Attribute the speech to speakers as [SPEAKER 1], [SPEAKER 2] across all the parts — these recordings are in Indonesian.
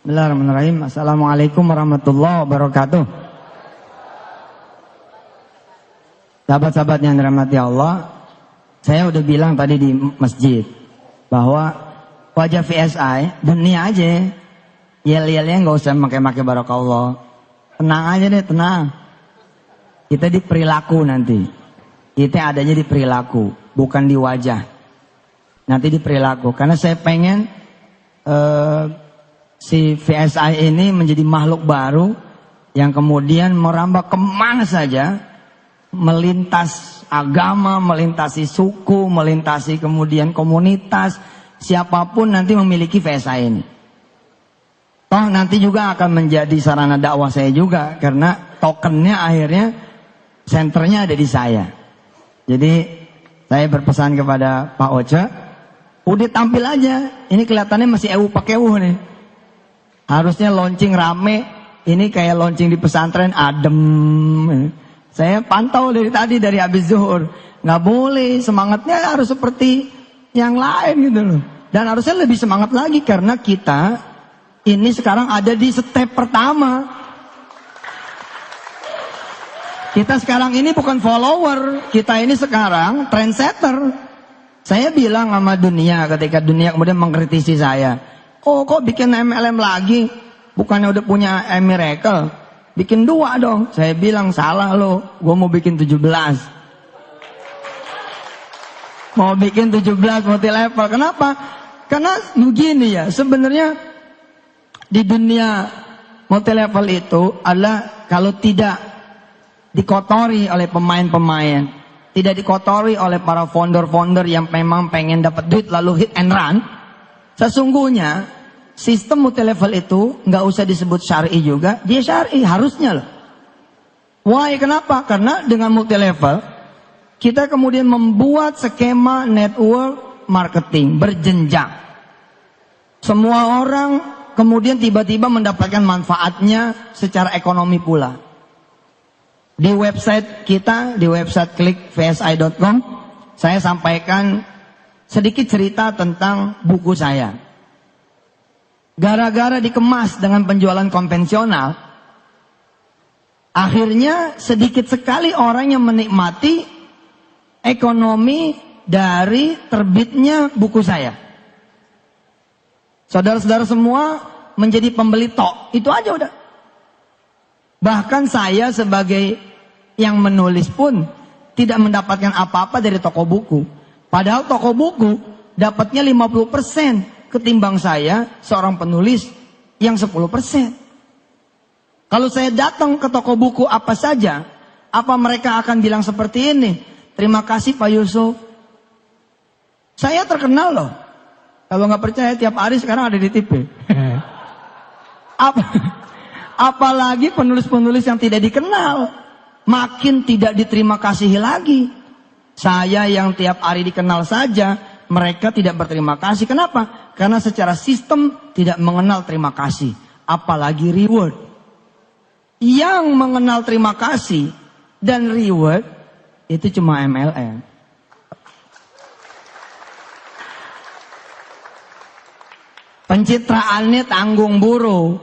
[SPEAKER 1] Bismillahirrahmanirrahim. Assalamualaikum warahmatullahi wabarakatuh. Sahabat-sahabat yang dirahmati Allah, saya udah bilang tadi di masjid bahwa wajah VSI dunia aja, yel-yelnya nggak usah pakai barakallah. Tenang aja deh, tenang. Kita di perilaku nanti. Kita adanya di perilaku, bukan di wajah. Nanti di perilaku. Karena saya pengen si VSI ini menjadi makhluk baru yang kemudian merambah kemana saja, melintas agama, melintasi suku, melintasi kemudian komunitas, siapapun nanti memiliki VSI ini. Toh nanti juga akan menjadi sarana dakwah saya juga, karena tokennya akhirnya senternya ada di saya. Jadi saya berpesan kepada Pak Oce, udah tampil aja. Ini kelihatannya masih pakai nih. Harusnya launching rame. Ini kayak launching di pesantren adem. Saya pantau dari tadi, dari habis zuhur. Nggak boleh, semangatnya harus seperti yang lain gitu loh. Dan harusnya lebih semangat lagi karena kita ini sekarang ada di step pertama. Kita sekarang ini bukan follower, kita ini sekarang trendsetter. Saya bilang sama dunia ketika dunia kemudian mengkritisi saya. Kok bikin MLM lagi? Bukannya udah punya Miracle? Bikin 2 dong. Saya bilang salah lo, gue mau bikin 17. Mau bikin 17 multi level. Kenapa? Karena begini ya, sebenarnya di dunia multi level itu adalah kalau tidak dikotori oleh pemain-pemain, tidak dikotori oleh para founder-founder yang memang pengen dapat duit lalu hit and run. Sesungguhnya sistem multi level itu nggak usah disebut syar'i juga, dia syar'i harusnya loh. Why? Kenapa? Karena dengan multi level kita kemudian membuat skema network marketing berjenjang. Semua orang kemudian tiba-tiba mendapatkan manfaatnya secara ekonomi pula. Di website kita, di website klikvsi.com, saya sampaikan sedikit cerita tentang buku saya. Gara-gara dikemas dengan penjualan konvensional, akhirnya sedikit sekali orang yang menikmati ekonomi dari terbitnya buku saya. Saudara-saudara semua menjadi pembeli tok, itu aja udah. Bahkan saya sebagai yang menulis pun tidak mendapatkan apa-apa dari toko buku. Padahal toko buku dapatnya 50% ketimbang saya seorang penulis yang 10%. Kalau saya datang ke toko buku apa saja, apa mereka akan bilang seperti ini? Terima kasih Pak Yusuf. Saya terkenal loh. Kalau nggak percaya tiap hari sekarang ada di TV. Apalagi penulis-penulis yang tidak dikenal, makin tidak diterima kasihi lagi. Saya yang tiap hari dikenal saja, mereka tidak berterima kasih. Kenapa? Karena secara sistem tidak mengenal terima kasih, apalagi reward. Yang mengenal terima kasih dan reward itu cuma MLM. Pencitraannya tanggung buruh.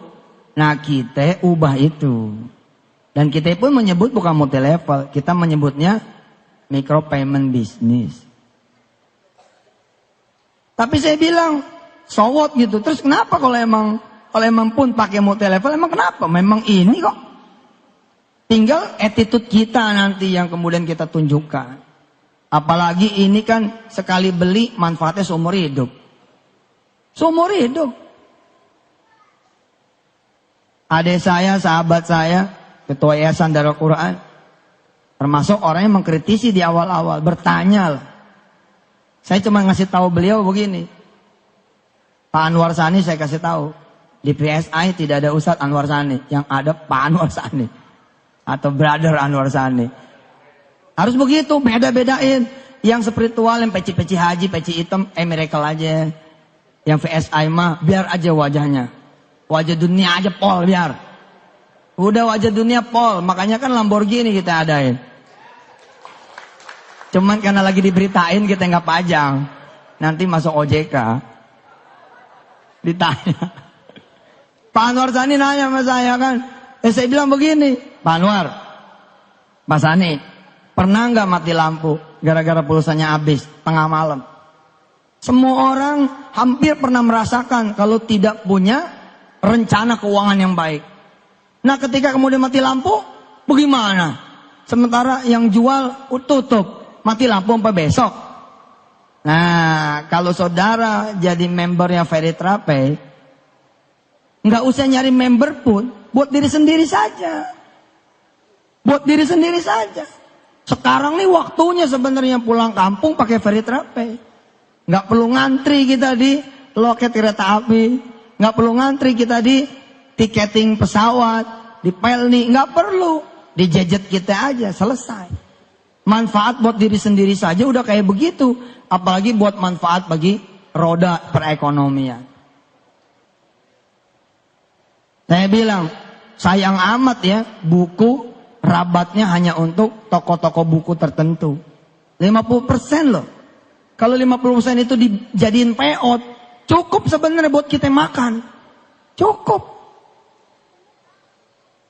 [SPEAKER 1] Nah kita ubah itu. Dan kita pun menyebut bukan multi level, kita menyebutnya micro payment business. Tapi saya bilang so what gitu. Terus kenapa kalau emang pun pakai multi level, emang kenapa? Memang ini kok. Tinggal attitude kita nanti yang kemudian kita tunjukkan. Apalagi ini kan sekali beli manfaatnya seumur hidup. Seumur hidup. Adik saya, sahabat saya, ketua Yayasan Darul Quran, termasuk orang yang mengkritisi di awal-awal, bertanya lah. Saya cuma ngasih tahu beliau begini, Pak Anwar Sani saya kasih tahu, di PSI tidak ada Ustadz Anwar Sani, yang ada Pak Anwar Sani atau Brother Anwar Sani. Harus begitu, beda-bedain. Yang spiritual, yang peci-peci haji, peci hitam, Miracle aja. Yang VSI mah biar aja wajahnya. Wajah dunia aja pol biar. Udah wajah dunia pol, makanya kan Lamborghini kita adain. Cuman karena lagi diberitain kita nggak pajang. Nanti masuk OJK. Ditanya. Pak Anwar Sani nanya sama saya kan. Saya bilang begini, Pak Anwar, Pak Sani, pernah nggak mati lampu gara-gara pulsanya habis tengah malam? Semua orang hampir pernah merasakan kalau tidak punya rencana keuangan yang baik. Nah ketika kemudian mati lampu, bagaimana? Sementara yang jual tutup, mati lampu sampai besok. Nah kalau saudara jadi membernya Ferry Trapey, nggak usah nyari member pun, buat diri sendiri saja. Buat diri sendiri saja. Sekarang nih waktunya sebenarnya pulang kampung pakai Ferry Trapey. Nggak perlu ngantri kita di loket kereta api. Nggak perlu ngantri kita di tiketing pesawat, di Pelni. Nggak perlu. Di gadget kita aja, selesai. Manfaat buat diri sendiri saja udah kayak begitu. Apalagi buat manfaat bagi roda perekonomian. Saya bilang, sayang amat ya, buku rabatnya hanya untuk toko-toko buku tertentu. 50% loh. Kalau 50% itu dijadiin payout, cukup sebenarnya buat kita makan. Cukup.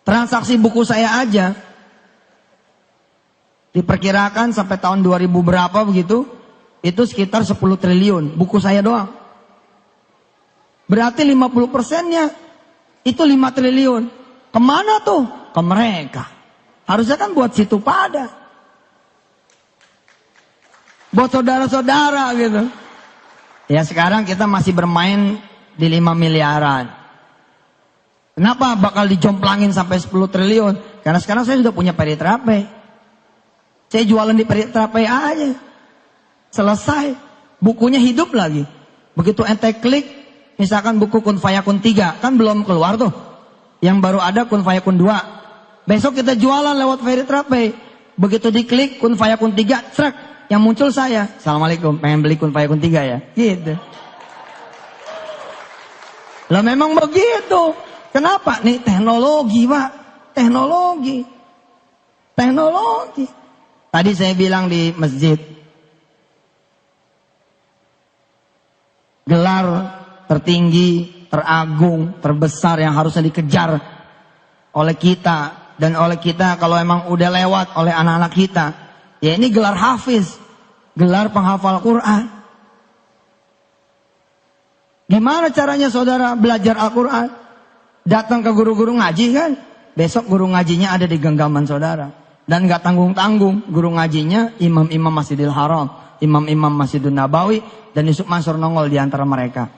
[SPEAKER 1] Transaksi buku saya aja, diperkirakan sampai tahun 2000 berapa begitu, itu sekitar 10 triliun. Buku saya doang. Berarti 50%-nya itu 5 triliun. Kemana tuh? Ke mereka. Harusnya kan buat situ pada. Buat saudara-saudara gitu. Ya sekarang kita masih bermain di 5 miliaran. Kenapa bakal dijomplangin sampai 10 triliun? Karena sekarang saya sudah punya Ferry Trapey. Saya jualan di Ferry Trapey aja. Selesai. Bukunya hidup lagi. Begitu ente klik, misalkan buku Kun Fayakun 3, kan belum keluar tuh. Yang baru ada Kun Fayakun 2. Besok kita jualan lewat Ferry Trapey. Begitu diklik Kun Fayakun 3, trek. Yang muncul saya, Assalamualaikum, pengen beli Kun Fayakun 3 ya? Gitu. Lah memang begitu. Kenapa? Nih teknologi Pak. Teknologi. Teknologi. Tadi saya bilang di masjid. Gelar tertinggi, teragung, terbesar yang harusnya dikejar oleh kita. Dan oleh kita kalau emang udah lewat oleh anak-anak kita. Ya ini gelar hafiz, gelar penghafal Quran. Gimana caranya saudara belajar Al-Quran? Datang ke guru-guru ngaji kan? Besok guru ngajinya ada di genggaman saudara. Dan gak tanggung-tanggung, guru ngajinya imam-imam Masjidil Haram, imam-imam Masjidun Nabawi, dan Yusuf Mansur nongol di antara mereka.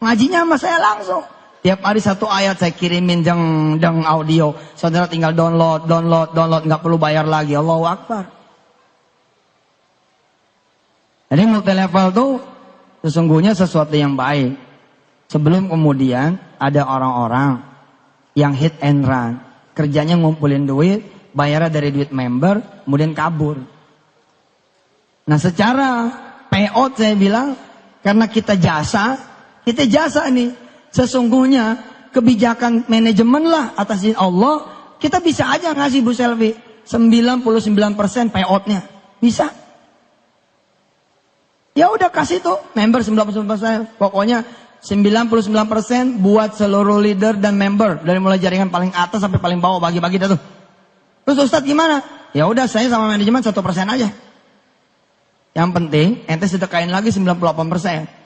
[SPEAKER 1] Ngajinya sama saya langsung. Tiap hari satu ayat saya kirimin deng audio. Saudara tinggal download, nggak perlu bayar lagi. Allahu Akbar. Jadi multi level tuh sesungguhnya sesuatu yang baik. Sebelum kemudian ada orang-orang yang hit and run. Kerjanya ngumpulin duit, bayarnya dari duit member, kemudian kabur. Nah secara payout saya bilang, karena kita jasa nih. Sesungguhnya kebijakan manajemen lah atas izin Allah, kita bisa aja ngasih Bu Selvi 99% payoutnya. Bisa. Ya udah kasih tuh member 99%. Pokoknya 99% buat seluruh leader dan member. Dari mulai jaringan paling atas sampai paling bawah, bagi-bagi dah tuh. Terus Ustadz gimana? Ya udah saya sama manajemen 1% aja. Yang penting ente sedekain lagi 98%.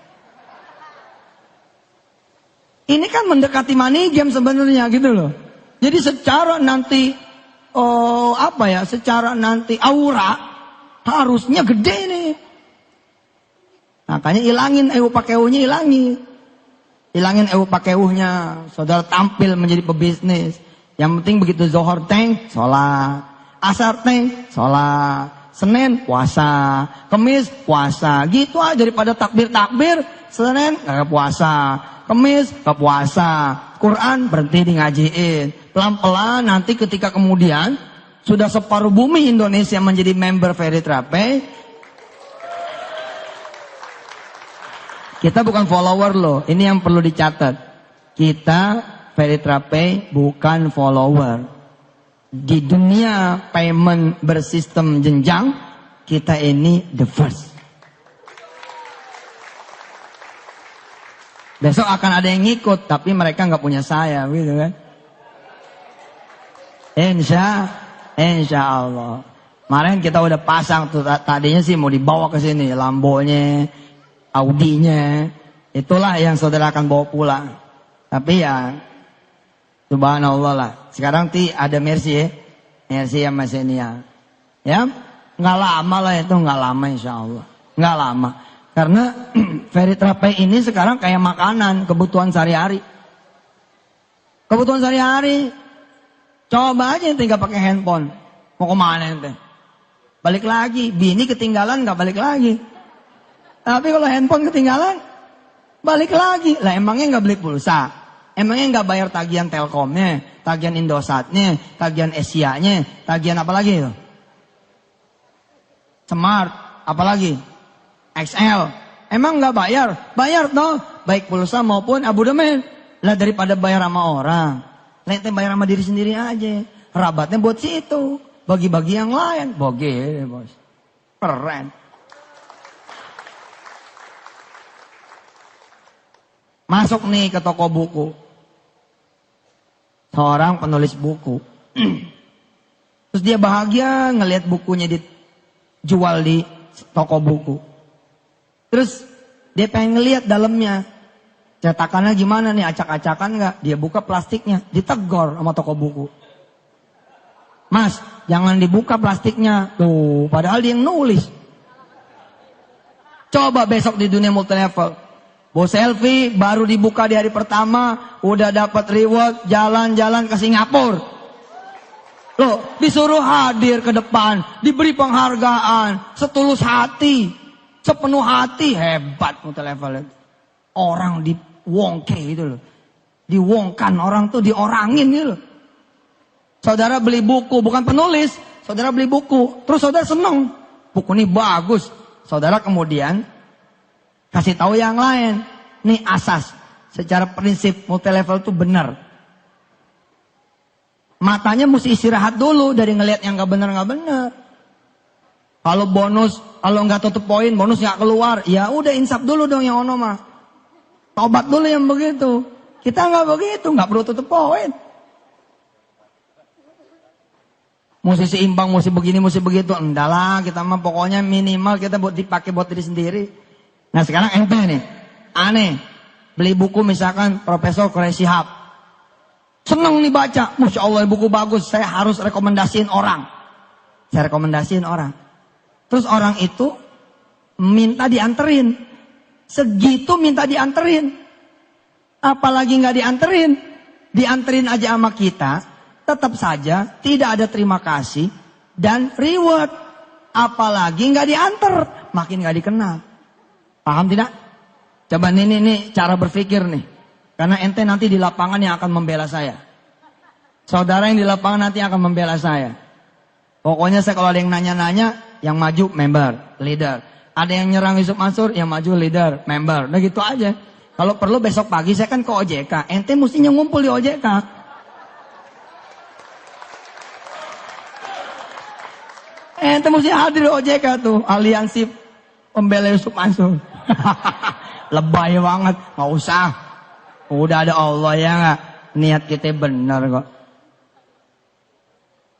[SPEAKER 1] Ini kan mendekati money game sebenarnya gitu loh. Jadi secara nanti secara nanti aura harusnya gede nih. Makanya ilangin pakeuhnya, ilangin pakeuhnya. Saudara tampil menjadi pebisnis. Yang penting begitu Zohor tank, sholat. Asar tank, sholat. Senin puasa, Kemis puasa. Gitu aja daripada takbir, Senin puasa. Kemis ke puasa, Quran berhenti di ngajiin. Pelan-pelan nanti ketika kemudian sudah separuh bumi Indonesia menjadi member Ferry Trapey. Kita bukan follower loh, ini yang perlu dicatat. Kita Ferry Trapey bukan follower. Di dunia payment bersistem jenjang, kita ini the first. Besok akan ada yang ngikut, tapi mereka nggak punya saya, gitu kan? Insya Allah. Kemarin kita udah pasang tuh, tadinya sih mau dibawa ke sini, Lambonya, Audinya, itulah yang saudara akan bawa pulang. Tapi ya, subhanallah lah. Sekarang ada Mercy ya, Mercy sama Xenia. Ya, nggak lama lah itu, nggak lama insya Allah, nggak lama. Karena Feritrape ini sekarang kayak makanan, kebutuhan sehari-hari. Kebutuhan sehari-hari. Coba aja ente gak pakai handphone. Mau kemana ente? Balik lagi. Bini ketinggalan gak balik lagi. Tapi kalau handphone ketinggalan, balik lagi. Lah emangnya gak beli pulsa? Emangnya gak bayar tagihan Telkomnya, tagihan Indosatnya, tagihan Asianya, tagihan apa lagi itu? Smart, apa lagi? XL, emang nggak bayar? Bayar toh, baik pulsa maupun abodemen. Lah daripada bayar sama orang, nanti bayar sama diri sendiri aja. Rabatnya buat situ, bagi-bagi yang lain. Boge, bos, keren. Masuk nih ke toko buku, seorang penulis buku. Terus dia bahagia ngelihat bukunya dijual di toko buku. Terus dia pengen ngeliat dalamnya, cetakannya gimana nih, acak-acakan nggak? Dia buka plastiknya, ditegor sama toko buku. Mas, jangan dibuka plastiknya, tuh. Padahal dia yang nulis. Coba besok di dunia multilevel, bos selfie baru dibuka di hari pertama, udah dapat reward, jalan-jalan ke Singapura. Loh, disuruh hadir ke depan, diberi penghargaan, setulus hati. Sepenuh hati, hebat multilevel itu. Orang diwongke gitu loh. Diwongkan, orang tuh diorangin gitu loh. Saudara beli buku, bukan penulis. Saudara beli buku, terus saudara seneng. Buku ini bagus. Saudara kemudian kasih tahu yang lain. Nih asas. Secara prinsip multilevel itu benar. Matanya mesti istirahat dulu dari ngelihat yang gak benar-gak benar. Kalau bonus, kalau nggak tutup poin, bonus nggak keluar, ya udah insaf dulu dong yang ono mah. Tobat dulu yang begitu. Kita nggak begitu, nggak perlu tutup poin. Mesti seimbang, mesti begini, mesti begitu. Entahlah, kita mah pokoknya minimal kita buat dipakai buat diri sendiri. Nah sekarang ente nih, aneh, beli buku misalkan Profesor Quraish Shihab. Seneng nih baca, Masya Allah buku bagus, saya harus rekomendasiin orang. Saya rekomendasiin orang. Terus orang itu minta dianterin. Segitu minta dianterin. Apalagi nggak dianterin. Dianterin aja sama kita. Tetap saja tidak ada terima kasih dan reward. Apalagi nggak dianter. Makin nggak dikenal. Paham tidak? Coba nih cara berpikir nih. Karena ente nanti di lapangan yang akan membela saya. Saudara yang di lapangan nanti akan membela saya. Pokoknya saya kalau ada yang nanya-nanya, yang maju member, leader. Ada yang nyerang Yusuf Mansur, yang maju leader, member. Nah gitu aja. Kalau perlu besok pagi saya kan ke OJK. Ente mestinya ngumpul di OJK. Ente mesti hadir di OJK tuh. Aliansi pembela Yusuf Mansur. Lebay banget. Gak usah. Udah ada Allah ya gak? Niat kita benar kok.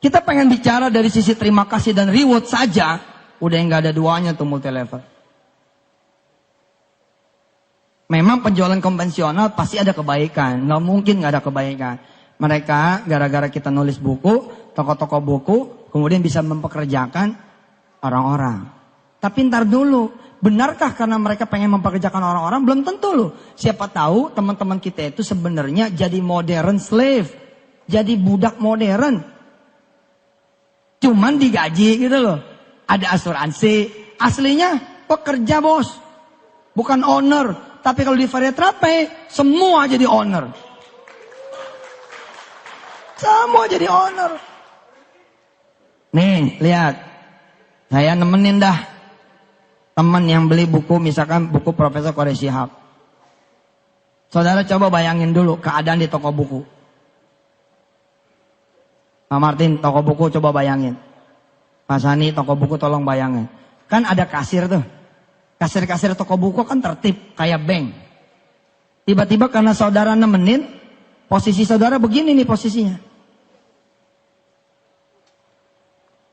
[SPEAKER 1] Kita pengen bicara dari sisi terima kasih dan reward saja, udah nggak ada duanya tuh multilevel. Memang penjualan konvensional pasti ada kebaikan, nggak mungkin nggak ada kebaikan. Mereka gara-gara kita nulis buku, toko-toko buku, kemudian bisa mempekerjakan orang-orang. Tapi ntar dulu, benarkah karena mereka pengen mempekerjakan orang-orang? Belum tentu loh. Siapa tahu teman-teman kita itu sebenarnya jadi modern slave, jadi budak modern. Cuman digaji gitu loh. Ada asuransi. Aslinya pekerja bos. Bukan owner. Tapi kalau di Feritrape, semua jadi owner. Semua jadi owner. Nih, lihat. Saya nemenin dah. Teman yang beli buku, misalkan buku Profesor Quraish Shihab. Saudara coba bayangin dulu keadaan di toko buku. Pak Martin, toko buku coba bayangin. Pak Sani, toko buku tolong bayangin. Kan ada kasir tuh. Kasir-kasir toko buku kan tertib, kayak bank. Tiba-tiba karena saudara nemenin, posisi saudara begini nih posisinya.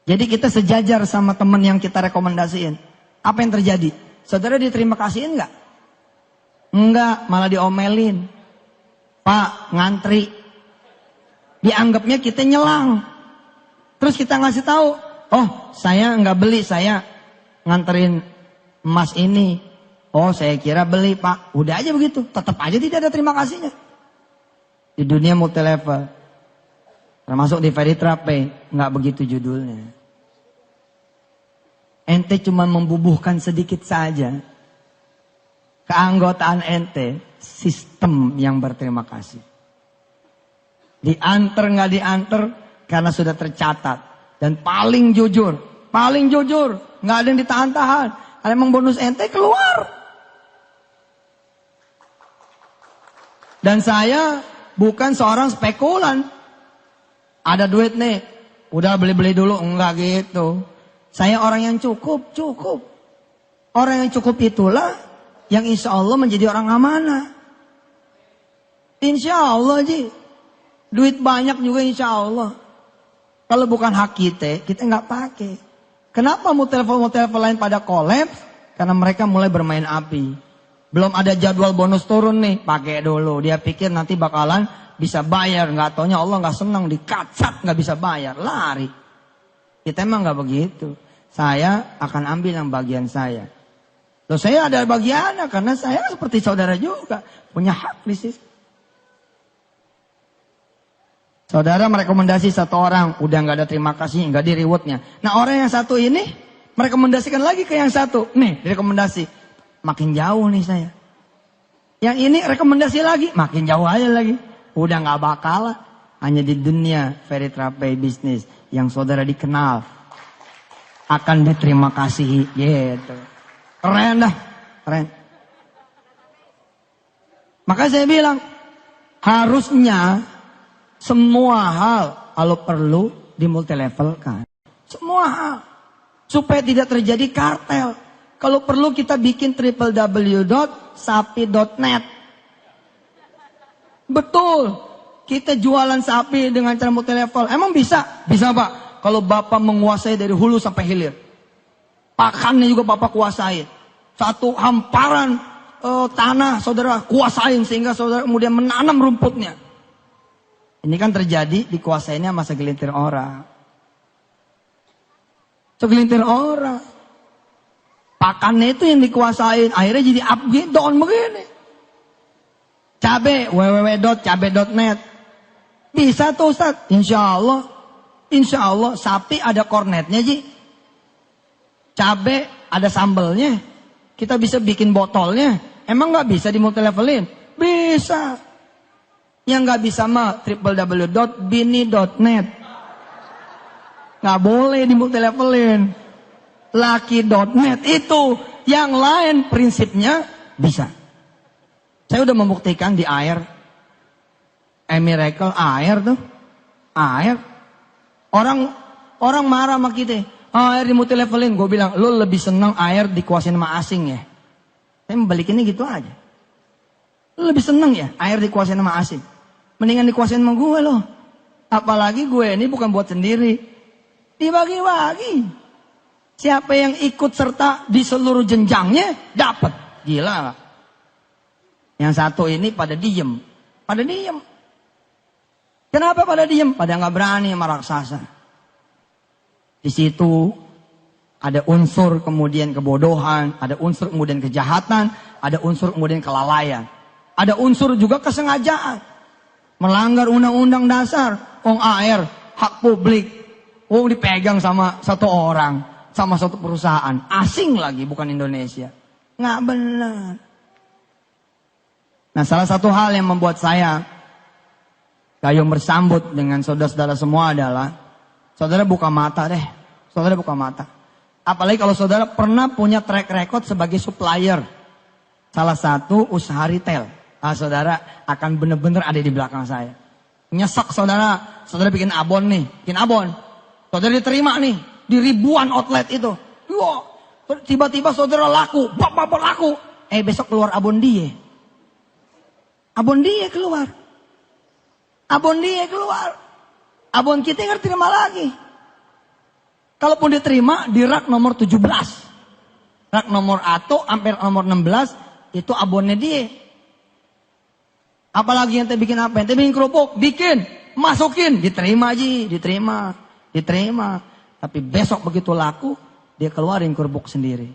[SPEAKER 1] Jadi kita sejajar sama teman yang kita rekomendasiin. Apa yang terjadi? Saudara diterima kasihin nggak? Enggak, malah diomelin. Pak, ngantri. Dianggapnya kita nyelang. Terus kita ngasih tahu, oh saya nggak beli, saya nganterin emas ini. Oh saya kira beli Pak. Udah aja begitu, tetap aja tidak ada terima kasihnya. Di dunia multi level, termasuk di Veritrape, nggak begitu judulnya. Ente cuma membubuhkan sedikit saja. Keanggotaan ente, sistem yang berterima kasih. Diantar nggak diantar, karena sudah tercatat. Dan paling jujur, nggak ada yang ditahan-tahan. Kalau emang bonus ente keluar. Dan saya bukan seorang spekulan. Ada duit nih, udah beli-beli dulu, enggak gitu. Saya orang yang cukup. Orang yang cukup itulah yang insya Allah menjadi orang amanah. Insya Allah Ji. Duit banyak juga insya Allah. Kalau bukan hak kita nggak pakai. Kenapa multi-level lain pada kolaps? Karena mereka mulai bermain api. Belum ada jadwal bonus turun nih, pakai dulu. Dia pikir nanti bakalan bisa bayar. Nggak taunya Allah nggak senang, dikacat nggak bisa bayar, lari. Kita emang nggak begitu. Saya akan ambil yang bagian saya. Loh saya ada bagiannya karena saya seperti saudara juga punya hak di situ. Saudara merekomendasi satu orang, udah nggak ada terima kasih, nggak di rewardnya. Nah orang yang satu ini merekomendasikan lagi ke yang satu, nih direkomendasi, makin jauh nih saya. Yang ini rekomendasi lagi, makin jauh aja lagi. Udah nggak bakal, hanya di dunia Veritrape bisnis yang saudara dikenal akan diterima kasih, gitu. Keren dah, keren. Maka saya bilang harusnya semua hal kalau perlu di multi level kan. Semua hal. Supaya tidak terjadi kartel. Kalau perlu kita bikin www.sapi.net. Betul. Kita jualan sapi dengan cara multi level. Emang bisa? Bisa Pak. Kalau Bapak menguasai dari hulu sampai hilir. Pakannya juga Bapak kuasain. Satu hamparan tanah saudara kuasain. Sehingga saudara kemudian menanam rumputnya. Ini kan terjadi dikuasainya sama segelintir orang. Segelintir orang. Pakannya itu yang dikuasain. Akhirnya jadi upgrade down begini. Cabe, www.cabe.net. Bisa tuh Ustaz. Insya Allah sapi ada kornetnya Ji. Cabe ada sambelnya. Kita bisa bikin botolnya. Emang gak bisa di multi levelin? Bisa. Yang gak bisa mah www.bini.net. Gak boleh di multi levelin. Laki.net itu. Yang lain prinsipnya bisa. Saya udah membuktikan di air. Miracle air tuh. Air. Orang marah sama kita. Air di multi levelin. Gue bilang, lo lebih senang air dikuasain sama asing ya. Saya membalikinnya gitu aja. Lo lebih senang ya air dikuasain sama asing. Mendingan dikuasain sama gue loh. Apalagi gue ini bukan buat sendiri. Dibagi-bagi. Siapa yang ikut serta di seluruh jenjangnya dapat. Gila gak? Yang satu ini pada diem. Pada diem. Kenapa pada diem? Pada nggak berani sama raksasa. Di situ ada unsur kemudian kebodohan, ada unsur kemudian kejahatan, ada unsur kemudian kelalaian. Ada unsur juga kesengajaan. Melanggar undang-undang dasar. Air, hak publik. Dipegang sama satu orang, sama satu perusahaan. Asing lagi, bukan Indonesia. Nggak benar. Nah, salah satu hal yang membuat saya gayung bersambut dengan saudara-saudara semua adalah saudara buka mata deh. Saudara buka mata. Apalagi kalau saudara pernah punya track record sebagai supplier. Salah satu usaha retail. Saudara akan benar-benar ada di belakang saya. Nyesek saudara. Saudara bikin abon nih. Bikin abon. Saudara diterima nih. Di ribuan outlet itu. Wah, tiba-tiba saudara laku. Bapak laku. Besok keluar abon dia. Abon dia keluar. Abon dia keluar. Abon kita nggak terima lagi. Kalaupun diterima di rak nomor 17. Rak nomor atau hampir nomor 16 itu abonnya dia. Apalagi yang bikin apa? Yang bikin kerupuk, bikin, masukin, diterima aja, diterima. Tapi besok begitu laku, dia keluarin kerupuk sendiri.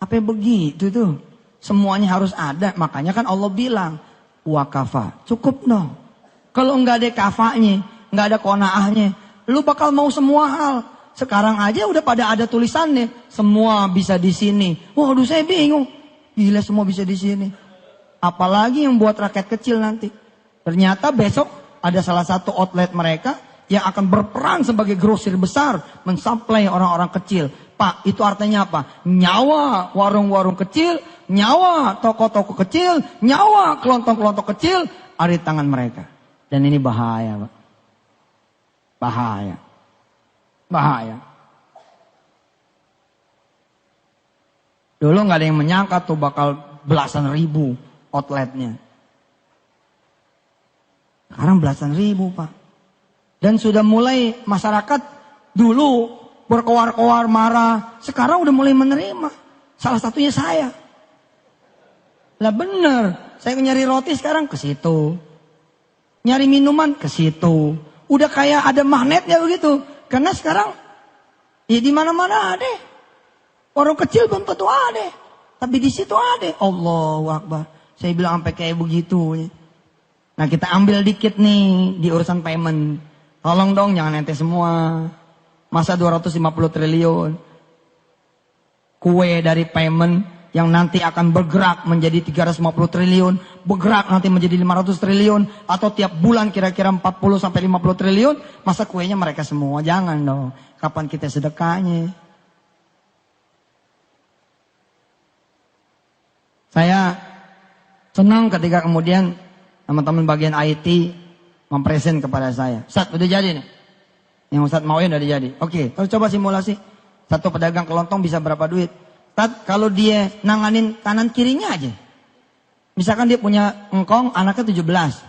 [SPEAKER 1] Apa begitu tuh? Semuanya harus ada. Makanya kan Allah bilang, wakafa, cukup dong. Kalau nggak ada kafanya, nggak ada konaahnya, lu bakal mau semua hal. Sekarang aja udah pada ada tulisannya, semua bisa di sini. Waduh, saya bingung. Gila, semua bisa di sini. Apalagi yang buat rakyat kecil nanti. Ternyata besok ada salah satu outlet mereka yang akan berperan sebagai grosir besar, mensuplai orang-orang kecil. Pak, itu artinya apa? Nyawa warung-warung kecil, nyawa toko-toko kecil, nyawa kelontong-kelontong kecil ada di tangan mereka. Dan ini bahaya, Pak. Bahaya. Bahaya. Dulu nggak ada yang menyangka tuh bakal belasan ribu outletnya. Sekarang belasan ribu, Pak. Dan sudah mulai masyarakat dulu berkoar-koar marah. Sekarang udah mulai menerima. Salah satunya saya. Lah bener. Saya nyari roti sekarang ke situ. Nyari minuman ke situ. Udah kayak ada magnetnya begitu. Karena sekarang ya di mana-mana ada. Orang kecil belum tentu ada. Tapi di situ ada. Allahu Akbar. Saya bilang sampai kayak begitu. Nah, kita ambil dikit nih di urusan payment. Tolong dong jangan ente semua. Masa 250 triliun. Kue dari payment yang nanti akan bergerak menjadi 350 triliun, bergerak nanti menjadi 500 triliun, atau tiap bulan kira-kira 40 sampai 50 triliun, masa kuenya mereka semua? Jangan dong. Kapan kita sedekahnya? Saya senang ketika kemudian teman-teman bagian IT mempresent kepada saya. Ustaz, udah jadi nih. Yang Ustaz mauin udah jadi. Oke, terus coba simulasi. Satu pedagang kelontong bisa berapa duit? Ustaz, kalau dia nanganin kanan kirinya aja. Misalkan dia punya engkong, anaknya 17.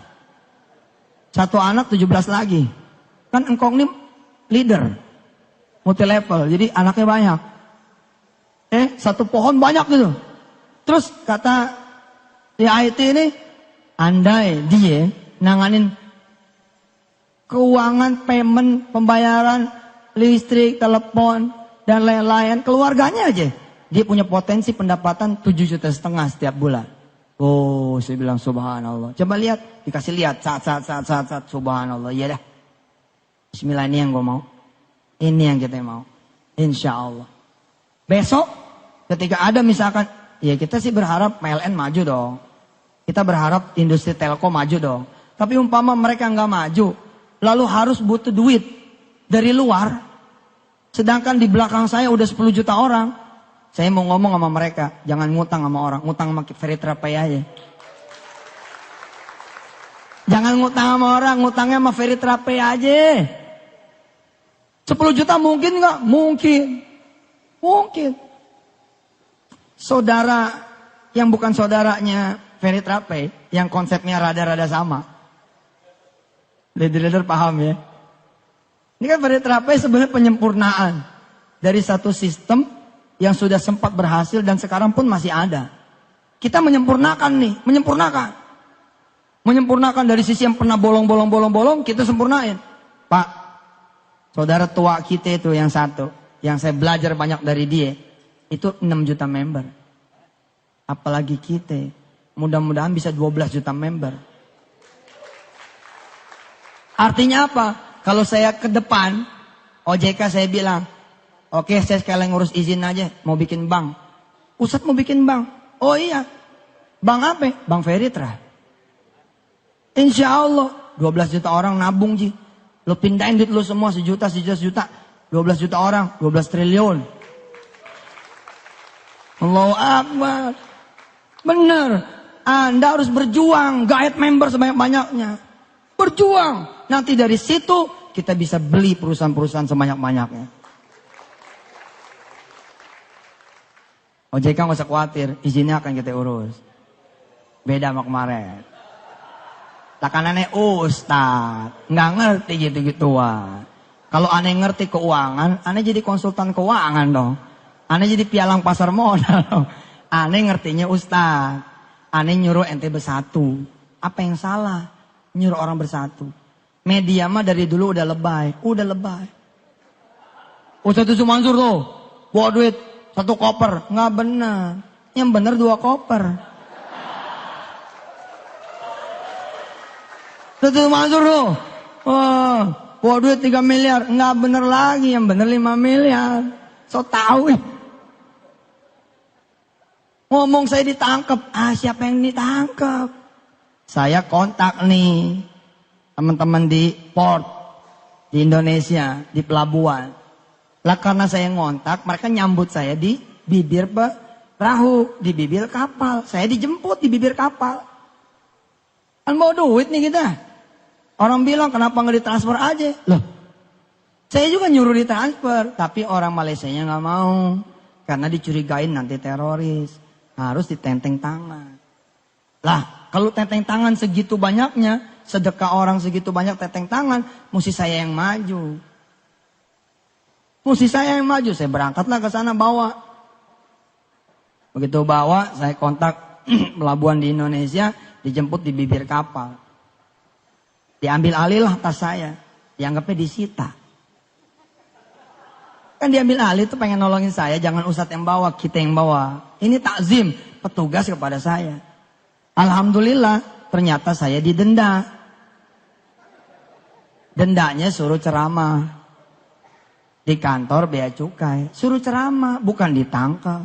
[SPEAKER 1] Satu anak 17 lagi. Kan engkong ini leader. Multi level, jadi anaknya banyak. Satu pohon banyak gitu. Terus kata di IT ini, andai dia nanganin keuangan, payment, pembayaran, listrik, telepon, dan lain-lain, keluarganya aja. Dia punya potensi pendapatan 7,5 juta setiap bulan. Oh, saya bilang subhanallah. Coba lihat, dikasih lihat, saat, subhanallah. Iya dah. Bismillah, ini yang gue mau. Ini yang kita mau. Insya Allah. Besok, ketika ada misalkan, ya kita sih berharap PLN maju dong. Kita berharap industri telkom maju dong. Tapi umpama mereka nggak maju, lalu harus butuh duit dari luar. Sedangkan di belakang saya udah 10 juta orang. Saya mau ngomong sama mereka, jangan ngutang sama orang, ngutang sama Ferry aja. Jangan ngutang sama orang, ngutangnya sama Ferry aja. 10 juta mungkin nggak? Mungkin. Mungkin. Saudara yang bukan saudaranya Ferry yang konsepnya rada-rada sama. Leader-leader paham ya? Ini kan Ferry sebenarnya penyempurnaan dari satu sistem yang sudah sempat berhasil dan sekarang pun masih ada. Kita menyempurnakan nih, menyempurnakan. Menyempurnakan dari sisi yang pernah bolong, kita sempurnain. Pak, saudara tua kita itu yang satu, yang saya belajar banyak dari dia, itu 6 juta member. Apalagi kita, mudah-mudahan bisa 12 juta member. Artinya apa? Kalau saya ke depan, OJK saya bilang, oke, saya sekalian ngurus izin aja, mau bikin bank. Ustadz mau bikin bank? Oh iya. Bank apa? Bank Feritra. Insya Allah 12 juta orang nabung Ji. Lo pindahin duit lo semua sejuta. 12 juta orang, 12 triliun. Allahu Akbar. Bener. Anda harus berjuang, guide member sebanyak-banyaknya. Berjuang. Nanti dari situ kita bisa beli perusahaan-perusahaan sebanyak-banyaknya. OJK nggak usah khawatir, izinnya akan kita urus. Beda sama kemarin. Takkan aneh ustad, nggak ngerti gitu-gituan. Kalau aneh ngerti keuangan, aneh jadi konsultan keuangan dong. Aneh jadi pialang pasar modal dong. Aneh ngertinya ustad. Aneh nyuruh ente bersatu. Apa yang salah? Nyuruh orang bersatu. Media mah dari dulu udah lebay. Ustadz Yusuf Mansur tuh, bawa duit 1 koper. Nggak bener. Yang bener 2 koper. Ustadz Yusuf Mansur tuh, bawa duit 3 miliar. Nggak bener lagi, yang bener 5 miliar. So tau Ngomong saya ditangkap. Siapa yang ditangkap? Saya kontak nih teman-teman di port di Indonesia, di pelabuhan. Lah karena saya ngontak, mereka nyambut saya di bibir perahu, di bibir kapal. Saya dijemput di bibir kapal. Kan bawa duit nih kita. Orang bilang kenapa nggak ditransfer aja? Loh, saya juga nyuruh ditransfer, tapi orang Malaysianya nggak mau karena dicurigain nanti teroris. Harus ditenteng tangan. Lah, kalau tenteng tangan segitu banyaknya, sedekah orang segitu banyak tenteng tangan, mesti saya yang maju. Saya berangkatlah ke sana bawa. Begitu bawa, saya kontak pelabuhan di Indonesia, dijemput di bibir kapal. Diambil alih lah tas saya, dianggapnya disita. Kan diambil alih itu pengen nolongin saya, jangan ustadz yang bawa, kita yang bawa. Ini takzim, petugas kepada saya. Alhamdulillah, ternyata saya didenda. Dendanya suruh ceramah. Di kantor bea cukai. Suruh ceramah, bukan ditangkap.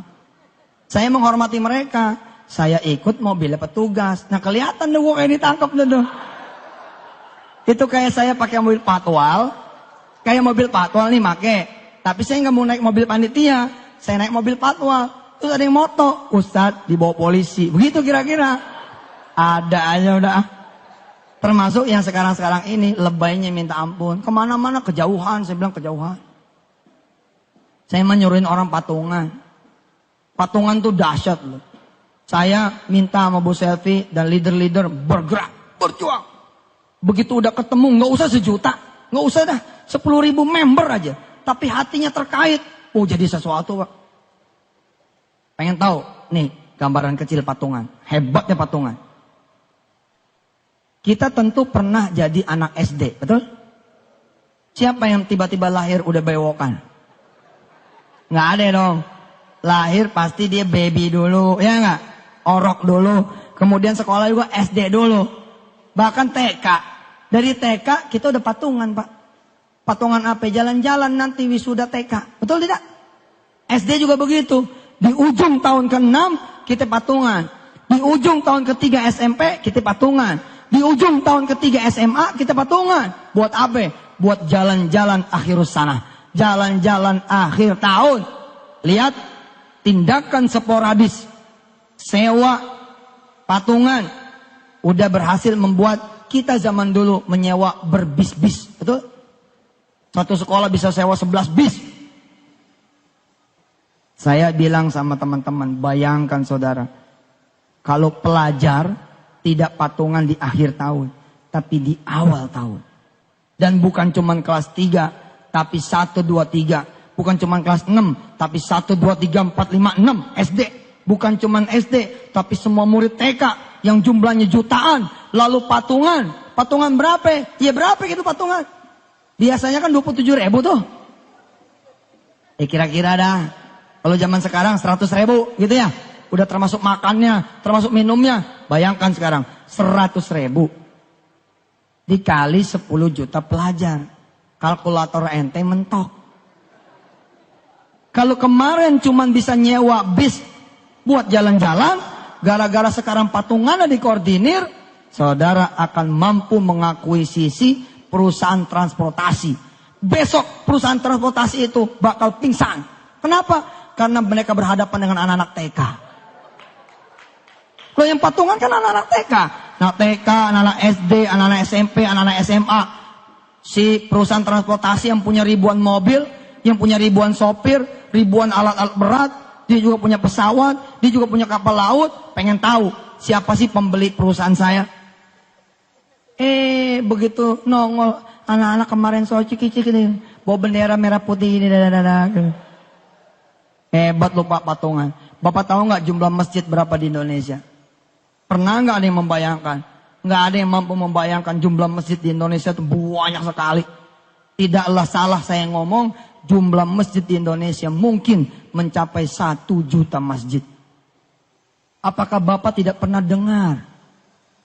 [SPEAKER 1] Saya menghormati mereka. Saya ikut mobilnya petugas. Nah kelihatan deh gue kayak ditangkap deh. Itu kayak saya pakai mobil patwal. Kayak mobil patwal nih make. Tapi saya nggak mau naik mobil panitia. Saya naik mobil patwal. Terus ada yang moto. Ustadz dibawa polisi. Begitu kira-kira. Ada aja udah. Termasuk yang sekarang-sekarang ini. Lebaynya minta ampun. Kemana-mana kejauhan. Saya bilang kejauhan. Saya menyuruhin orang patungan. Patungan tuh dahsyat loh. Saya minta sama Bu Selvi dan leader-leader bergerak. Berjuang. Begitu udah ketemu. Nggak usah 1 juta. Nggak usah dah. 10.000 member aja. Tapi hatinya terkait. Oh jadi sesuatu Pak. Pengen tahu? Nih gambaran kecil patungan. Hebatnya patungan. Kita tentu pernah jadi anak SD. Betul? Siapa yang tiba-tiba lahir udah bewokan? Nggak ada dong. Lahir pasti dia baby dulu. Ya nggak? Orok dulu. Kemudian sekolah juga SD dulu. Bahkan TK. Dari TK kita udah patungan Pak. Patungan apa? Jalan-jalan nanti wisuda TK. Betul tidak? SD juga begitu. Di ujung tahun ke-6 kita patungan. Di ujung tahun ke-3 SMP kita patungan. Di ujung tahun ke-3 SMA kita patungan. Buat apa? Buat jalan-jalan akhirus sana. Jalan-jalan akhir tahun. Lihat tindakan sporadis. Sewa patungan. Udah berhasil membuat kita zaman dulu menyewa berbis-bis. Betul? Satu sekolah bisa sewa 11 bis. Saya bilang sama teman-teman, bayangkan saudara. Kalau pelajar tidak patungan di akhir tahun. Tapi di awal tahun. Dan bukan cuma kelas 3. Tapi 1, 2, 3. Bukan cuma kelas 6. Tapi 1, 2, 3, 4, 5, 6. SD. Bukan cuma SD. Tapi semua murid TK. Yang jumlahnya jutaan. Lalu patungan. Patungan berapa? Ya berapa gitu patungan? Biasanya kan 27.000 tuh. Kira-kira dah. Kalau zaman sekarang 100.000 gitu ya. Udah termasuk makannya, termasuk minumnya. Bayangkan sekarang 100.000. Dikali 10 juta pelajar. Kalkulator ente mentok. Kalau kemarin cuman bisa nyewa bis buat jalan-jalan. Gara-gara sekarang patungannya dikoordinir. Saudara akan mampu mengakuisisi perusahaan transportasi. Besok perusahaan transportasi itu bakal pingsan. Kenapa? Karena mereka berhadapan dengan anak-anak TK. Kalau yang patungan kan anak-anak TK. Anak TK, anak-anak SD, anak-anak SMP, anak-anak SMA. Si perusahaan transportasi yang punya ribuan mobil, yang punya ribuan sopir, ribuan alat-alat berat, dia juga punya pesawat, dia juga punya kapal laut, pengen tahu siapa sih pembeli perusahaan saya. Begitu nongol anak-anak kemarin soal ciki-ciki nih, bawa bendera merah putih ini, hebat loh Pak Patungan. Bapak tahu nggak jumlah masjid berapa di Indonesia? Pernah nggak ada yang membayangkan? Nggak ada yang mampu membayangkan jumlah masjid di Indonesia itu banyak sekali. Tidaklah salah saya ngomong, jumlah masjid di Indonesia mungkin mencapai 1 juta masjid. Apakah Bapak tidak pernah dengar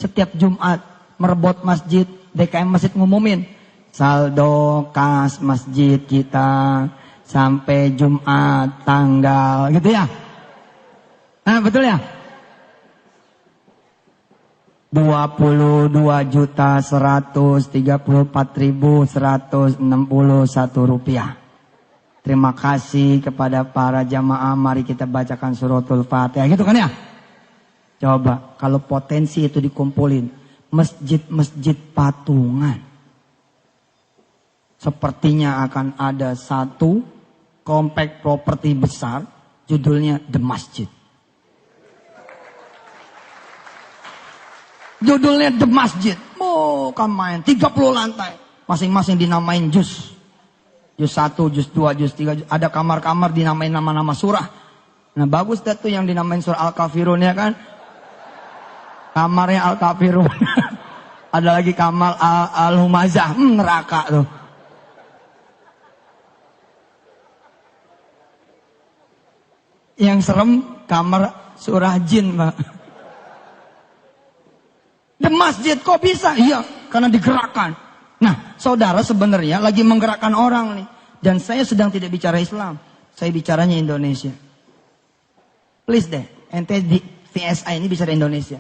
[SPEAKER 1] setiap Jumat merebut masjid, DKM masjid ngumumin saldo kas masjid kita sampai Jumat tanggal gitu ya? Nah betul ya? 22.134.161 rupiah. Terima kasih kepada para jamaah. Mari kita bacakan suratul Fatihah. Gitu kan ya? Coba kalau potensi itu dikumpulin. Masjid-masjid patungan. Sepertinya akan ada satu komplek properti besar. Judulnya The Masjid. Judulnya The Masjid. Kan main 30 lantai. Masing-masing dinamain juz. Juz 1, juz 2, juz 3. Ada kamar-kamar dinamain nama-nama surah. Nah bagus dah tuh yang dinamain surah Al-Kafirun ya kan. Kamarnya Al-Kafirun. Ada lagi kamar Al-Humazah. Neraka tuh. Yang serem kamar surah jin Pak. The Masjid kok bisa? Iya, karena digerakkan. Nah, saudara sebenarnya lagi menggerakkan orang nih. Dan saya sedang tidak bicara Islam. Saya bicaranya Indonesia. Please deh, ente di VSI ini bicara Indonesia.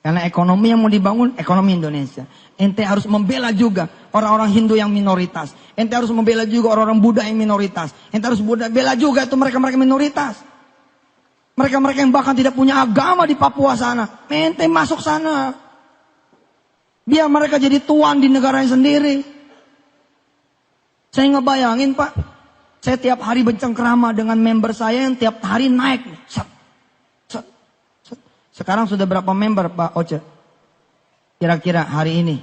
[SPEAKER 1] Karena ekonomi yang mau dibangun, ekonomi Indonesia. Ente harus membela juga orang-orang Hindu yang minoritas. Ente harus membela juga orang-orang Buddha yang minoritas. Ente harus bela juga itu mereka-mereka minoritas. Mereka-mereka yang bahkan tidak punya agama di Papua sana. Ente masuk sana. Biar mereka jadi tuan di negaranya sendiri. Saya ngebayangin Pak. Saya tiap hari bercengkrama dengan member saya yang tiap hari naik. Set, set, set. Sekarang sudah berapa member Pak Oce? Kira-kira hari ini.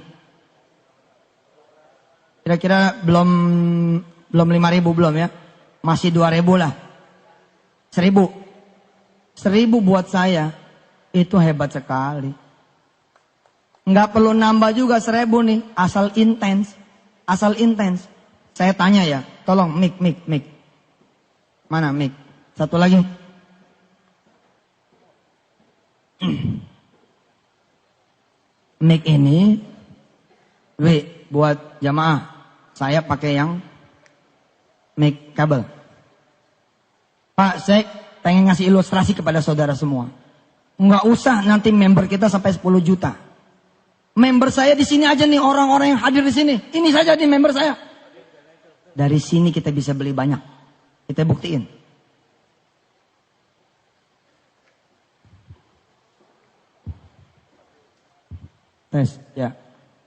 [SPEAKER 1] Kira-kira belum 5.000 belum ya. Masih 2.000 lah. 1.000 buat saya. Itu hebat sekali. Nggak perlu nambah juga 1.000 nih. Asal intens. Asal intens. Saya tanya ya. Tolong mic. Mana mic? Satu lagi. Mic ini. Buat jamaah. Saya pakai yang mic kabel. Pak, saya pengen ngasih ilustrasi kepada saudara semua. Nggak usah nanti member kita sampai 10 juta. Member saya di sini aja nih, orang-orang yang hadir di sini. Ini saja nih member saya. Dari sini kita bisa beli banyak. Kita buktiin. Tes, ya.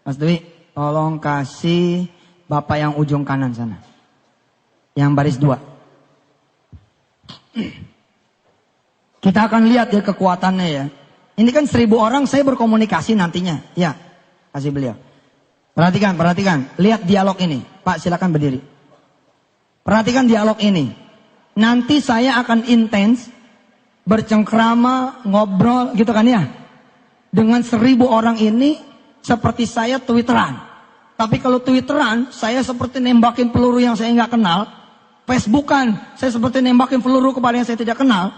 [SPEAKER 1] Mas Dewi, tolong kasih Bapak yang ujung kanan sana. Yang baris 2. Kita akan lihat ya kekuatannya ya. Ini kan 1.000 orang saya berkomunikasi nantinya. Ya, kasih beliau. Perhatikan. Lihat dialog ini. Pak silakan berdiri. Perhatikan dialog ini. Nanti saya akan intens. Bercengkrama, ngobrol gitu kan ya. Dengan 1.000 orang ini. Seperti saya twitteran. Tapi kalau twitteran. Saya seperti nembakin peluru yang saya nggak kenal. Facebookan. Saya seperti nembakin peluru kepada yang saya tidak kenal.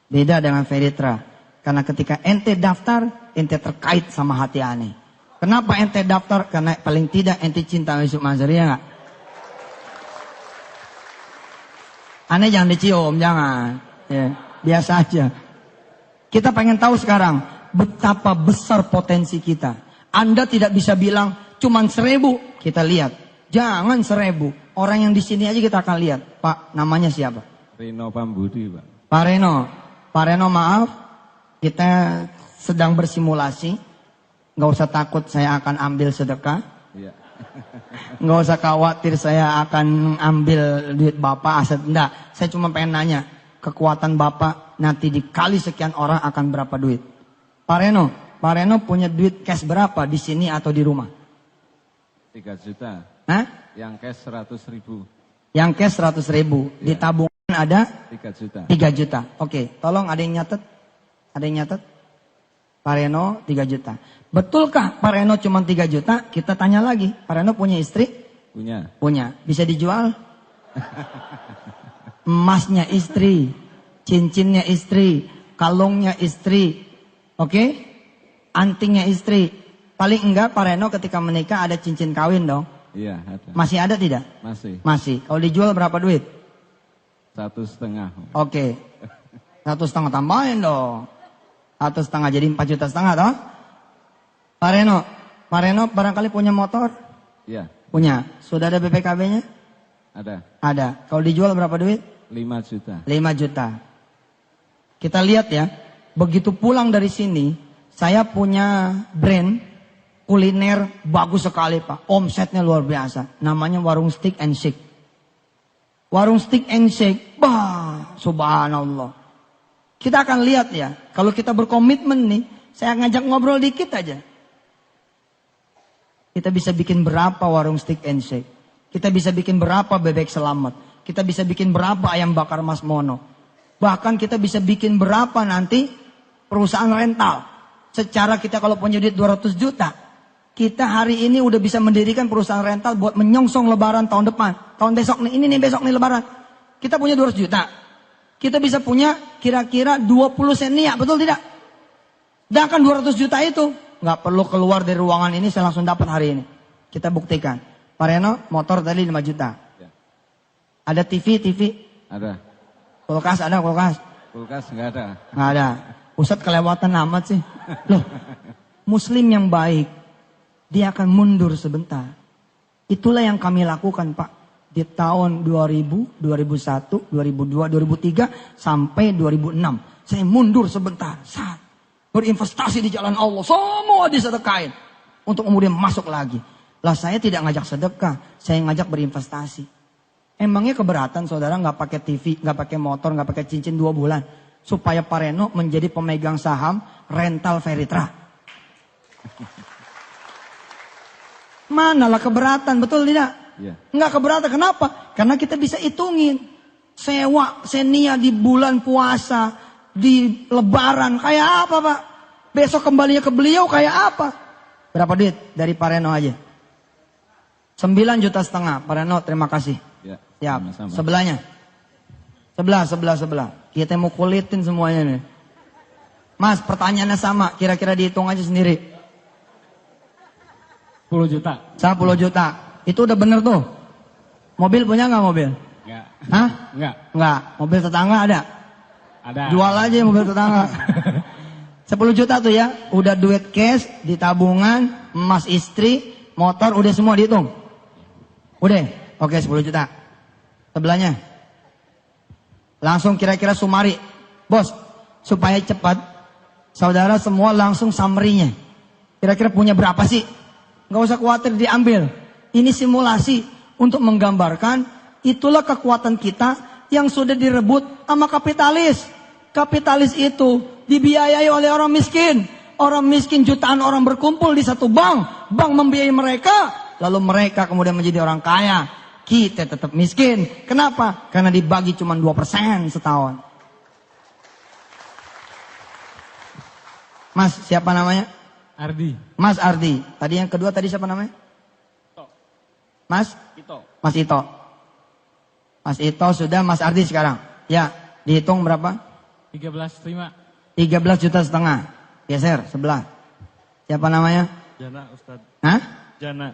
[SPEAKER 1] Beda dengan Veritra. Karena ketika ente daftar, ente terkait sama hati aneh. Kenapa ente daftar? Karena paling tidak ente cinta Yusuf Mansur, ya nggak? Aneh jangan dicium, jangan. Ya, biasa aja. Kita pengen tahu sekarang betapa besar potensi kita. Anda tidak bisa bilang cuman 1.000. Kita lihat, jangan 1.000. Orang yang di sini aja kita akan lihat. Pak, namanya siapa?
[SPEAKER 2] Reno Pambudi, Pak.
[SPEAKER 1] Pak Reno, maaf. Kita sedang bersimulasi. Nggak usah takut saya akan ambil sedekah.
[SPEAKER 2] Iya.
[SPEAKER 1] Nggak usah khawatir saya akan ambil duit Bapak aset. Enggak, saya cuma pengen nanya. Kekuatan Bapak nanti dikali sekian orang akan berapa duit? Pak Reno punya duit cash berapa di sini atau di rumah?
[SPEAKER 2] 3 juta.
[SPEAKER 1] Hah?
[SPEAKER 2] Yang cash 100.000.
[SPEAKER 1] Yang cash 100.000. Di tabungan ada
[SPEAKER 2] 3 juta.
[SPEAKER 1] 3 juta. Oke, tolong ada yang nyatet? Ada yang nyatet? Pak Reno 3 juta. Betulkah Pak Reno cuma 3 juta? Kita tanya lagi. Pak Reno punya istri?
[SPEAKER 2] Punya.
[SPEAKER 1] Punya. Bisa dijual? Emasnya istri, cincinnya istri, kalungnya istri, oke? Antingnya istri. Paling enggak Pak Reno ketika menikah ada cincin kawin dong.
[SPEAKER 2] Iya, ada.
[SPEAKER 1] Masih ada tidak?
[SPEAKER 2] Masih.
[SPEAKER 1] Masih. Kalau dijual berapa duit?
[SPEAKER 2] 1,5.
[SPEAKER 1] Oke. 1,5 tambahin dong. 1,5 jadi 4,5 juta toh? Pak Reno barangkali punya motor?
[SPEAKER 2] Iya,
[SPEAKER 1] Punya. Sudah ada BPKB-nya?
[SPEAKER 2] ada.
[SPEAKER 1] Ada. Kalau dijual berapa duit?
[SPEAKER 2] 5 juta.
[SPEAKER 1] 5 juta. Kita lihat ya, begitu pulang dari sini, saya punya brand kuliner bagus sekali Pak. Omsetnya luar biasa. Namanya Warung Steak and Shake. Warung Steak and Shake, bah, subhanallah. Kita akan lihat ya, kalau kita berkomitmen nih, saya ngajak ngobrol dikit aja. Kita bisa bikin berapa warung Steak and Shake? Kita bisa bikin berapa bebek selamat? Kita bisa bikin berapa ayam bakar Mas Mono? Bahkan kita bisa bikin berapa nanti perusahaan rental. Secara kita kalau punya duit 200 juta, kita hari ini udah bisa mendirikan perusahaan rental buat menyongsong lebaran tahun depan. Tahun besok nih, ini nih besok nih lebaran. Kita punya 200 juta. Kita bisa punya kira-kira 20 senia, betul tidak? Sedangkan 200 juta itu nggak perlu keluar dari ruangan ini, saya langsung dapat hari ini. Kita buktikan. Pak Reno, motor tadi 5 juta.
[SPEAKER 2] Ya.
[SPEAKER 1] Ada TV?
[SPEAKER 2] Ada.
[SPEAKER 1] Kulkas ada, kulkas?
[SPEAKER 2] Kulkas nggak ada.
[SPEAKER 1] Nggak ada. Ustadz kelewatan amat sih. Loh, muslim yang baik, dia akan mundur sebentar. Itulah yang kami lakukan Pak. Di tahun 2000, 2001, 2002, 2003, sampai 2006. Saya mundur sebentar. Saat berinvestasi di jalan Allah. Semua disedekain. Untuk kemudian masuk lagi. Lah saya tidak ngajak sedekah. Saya ngajak berinvestasi. Emangnya keberatan saudara nggak pakai TV, nggak pakai motor, nggak pakai cincin 2 bulan. Supaya Pak Reno menjadi pemegang saham rental Veritra. Manalah keberatan, betul tidak?
[SPEAKER 2] Iya.
[SPEAKER 1] Nggak keberatan, kenapa? Karena kita bisa hitungin. Sewa, senia di bulan puasa, di lebaran, kayak apa Pak? Besok kembalinya ke beliau kayak apa? Berapa duit dari Pak Reno aja? 9,5 juta. Pak Reno, terima kasih.
[SPEAKER 2] Ya,
[SPEAKER 1] Siap.
[SPEAKER 2] sama-sama.
[SPEAKER 1] Sebelahnya. Sebelah. Kita mau kulitin semuanya nih. Mas, pertanyaannya sama. Kira-kira dihitung aja sendiri.
[SPEAKER 3] 10 juta.
[SPEAKER 1] 10 juta. Itu udah bener tuh. Mobil punya nggak mobil?
[SPEAKER 3] Enggak.
[SPEAKER 1] Hah?
[SPEAKER 3] Enggak.
[SPEAKER 1] Nggak. Mobil tetangga ada?
[SPEAKER 3] Ada.
[SPEAKER 1] Jual aja mobil tetangga. 10 juta tuh ya. Udah duit cash, di tabungan, emas istri, motor, udah semua dihitung. Udah. Oke, 10 juta. Sebelahnya. Langsung kira-kira sumari. Bos, supaya cepat, saudara semua langsung summary-nya. Kira-kira punya berapa sih? Nggak usah khawatir diambil. Ini simulasi untuk menggambarkan itulah kekuatan kita yang sudah direbut sama kapitalis. Kapitalis itu dibiayai oleh orang miskin. Orang miskin jutaan orang berkumpul di satu bank. Bank membiayai mereka. Lalu mereka kemudian menjadi orang kaya. Kita tetap miskin. Kenapa? Karena dibagi cuma 2% setahun. Mas, siapa namanya?
[SPEAKER 3] Ardi.
[SPEAKER 1] Mas Ardi. Tadi yang kedua tadi siapa namanya? Mas?
[SPEAKER 3] Ito.
[SPEAKER 1] Mas Ito. Mas Ito sudah, Mas Ardi sekarang. Ya, dihitung berapa?
[SPEAKER 3] 13,5.
[SPEAKER 1] 13,5 juta. Geser, sebelah. Siapa namanya?
[SPEAKER 3] Jana Ustadz.
[SPEAKER 1] Hah?
[SPEAKER 3] Jana.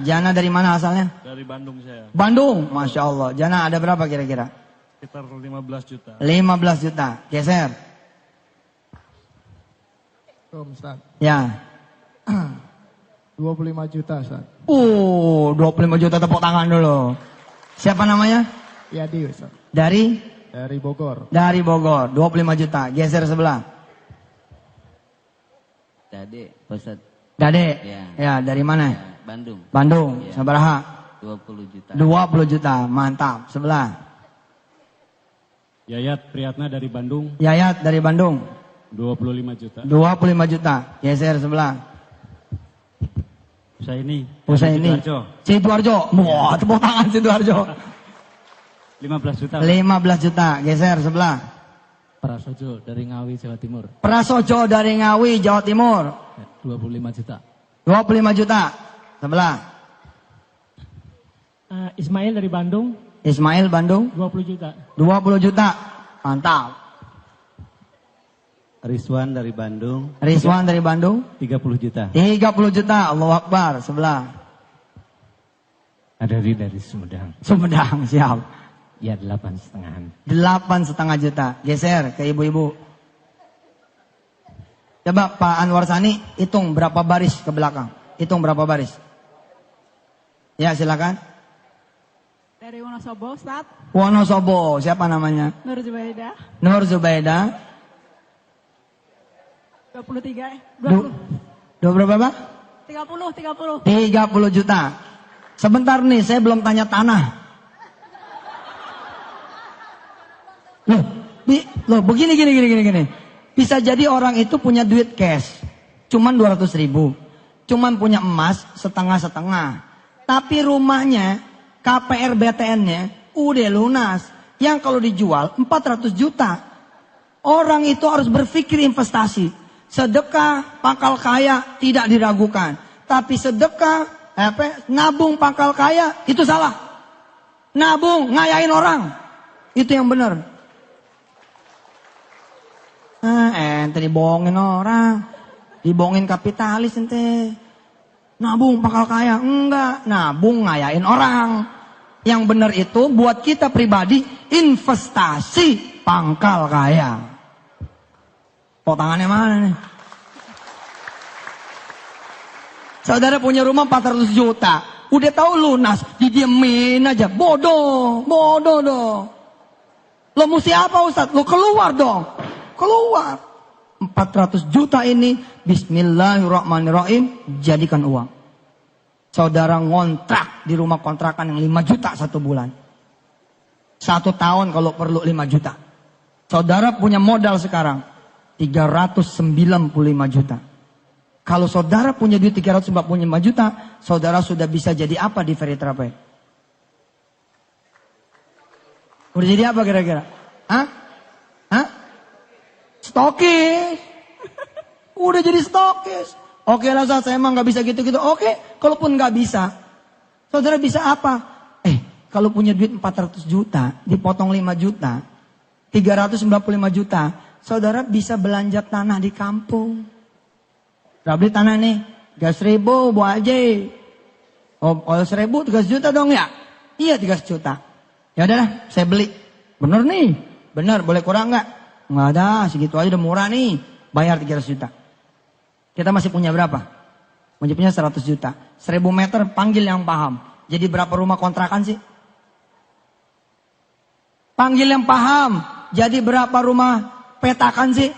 [SPEAKER 1] Jana dari mana asalnya?
[SPEAKER 3] Dari Bandung saya.
[SPEAKER 1] Bandung, Masya Allah. Jana ada berapa kira-kira?
[SPEAKER 3] Sekitar 15 juta.
[SPEAKER 1] 15 juta. Geser.
[SPEAKER 4] Ustaz.
[SPEAKER 1] Ya.
[SPEAKER 4] 25 juta, Ustaz.
[SPEAKER 1] 25 juta, tepuk tangan dulu. Siapa namanya?
[SPEAKER 4] Yadi, Ustaz.
[SPEAKER 1] Dari?
[SPEAKER 4] Dari Bogor.
[SPEAKER 1] Dari Bogor, 25 juta. Geser sebelah.
[SPEAKER 5] Dade, Ustaz.
[SPEAKER 1] Dade?
[SPEAKER 5] Ya.
[SPEAKER 1] Ya, dari mana?
[SPEAKER 5] Ya, Bandung.
[SPEAKER 1] Bandung,
[SPEAKER 5] Ya.
[SPEAKER 1] sabaraha?
[SPEAKER 5] 20 juta.
[SPEAKER 1] 20 juta, mantap. Sebelah.
[SPEAKER 3] Yayat Priyatna dari Bandung.
[SPEAKER 1] Yayat dari Bandung.
[SPEAKER 3] 25 juta.
[SPEAKER 1] 25 juta. Geser sebelah.
[SPEAKER 3] Usaini.
[SPEAKER 1] Sidoarjo. Wah, tepuk tangan Sidoarjo.
[SPEAKER 3] 15 juta.
[SPEAKER 1] 15 juta. Geser sebelah.
[SPEAKER 3] Prasojo dari Ngawi, Jawa Timur.
[SPEAKER 1] Prasojo dari Ngawi, Jawa Timur.
[SPEAKER 3] 25 juta.
[SPEAKER 1] 25 juta. Sebelah.
[SPEAKER 6] Ismail dari Bandung,
[SPEAKER 1] Ismail Bandung.
[SPEAKER 6] 20 juta.
[SPEAKER 1] 20 juta. Mantap.
[SPEAKER 7] Rizwan dari Bandung,
[SPEAKER 1] Rizwan dari Bandung.
[SPEAKER 7] 30 juta.
[SPEAKER 1] 30 juta. Allahu Akbar. Sebelah.
[SPEAKER 3] Ada dari Sumedang.
[SPEAKER 1] Sumedang. Siap.
[SPEAKER 3] Ya 8,5.
[SPEAKER 1] 8,5 juta. Geser ke ibu-ibu. Coba Pak Anwar Sani hitung berapa baris ke belakang. Hitung berapa baris. Ya silakan.
[SPEAKER 8] Dari Wonosobo, Ustaz.
[SPEAKER 1] Wonosobo. Siapa namanya?
[SPEAKER 8] Nur Zubaida.
[SPEAKER 1] Nur Zubaida.
[SPEAKER 8] 23.
[SPEAKER 1] Dua berapa?
[SPEAKER 8] 30.
[SPEAKER 1] 30 juta. Sebentar nih, saya belum tanya tanah. Loh, begini. Bisa jadi orang itu punya duit cash, cuman 200 ribu. Cuman punya emas setengah-setengah. Tapi rumahnya, KPR BTN-nya udah lunas. Yang kalau dijual 400 juta. Orang itu harus berpikir investasi. Sedekah pangkal kaya tidak diragukan. Tapi sedekah, nabung pangkal kaya itu salah. Nabung ngayain orang. Itu yang benar. Ente dibohongin orang. Dibohongin kapitalis ente. Nabung pangkal kaya. Enggak. Nabung ngayain orang. Yang benar itu buat kita pribadi investasi pangkal kaya. Kok tangannya mana nih? Saudara punya rumah 400 juta. Udah tahu lunas. Didiemin aja. Bodoh dong. Lo mesti apa Ustaz? Lo keluar dong. Keluar. 400 juta ini bismillahirrahmanirrahim jadikan uang. Saudara ngontrak di rumah kontrakan yang 5 juta 1 bulan. 1 tahun kalau perlu 5 juta. Saudara punya modal sekarang 395 juta. Kalau saudara punya duit 345 juta, saudara sudah bisa jadi apa di Ferry Travel? Udah jadi apa kira-kira? Hah? Stokis. Udah jadi stokis. Oke lah saya emang gak bisa gitu-gitu. Oke, kalaupun gak bisa, saudara bisa apa? Kalau punya duit 400 juta, dipotong 5 juta, 395 juta, saudara bisa belanja tanah di kampung. Udah beli tanah nih, 3.000 Bu Haji. Oh, kalau 1.000 3 juta dong ya? Iya 3 juta. Ya udahlah, saya beli. Bener nih? Bener, boleh kurang nggak? Nggak ada, segitu aja udah murah nih. Bayar 300 juta. Kita masih punya berapa? Masih punya 100 juta. 1.000 meter panggil yang paham. Jadi berapa rumah kontrakan sih? Panggil yang paham. Jadi berapa rumah petakan sih?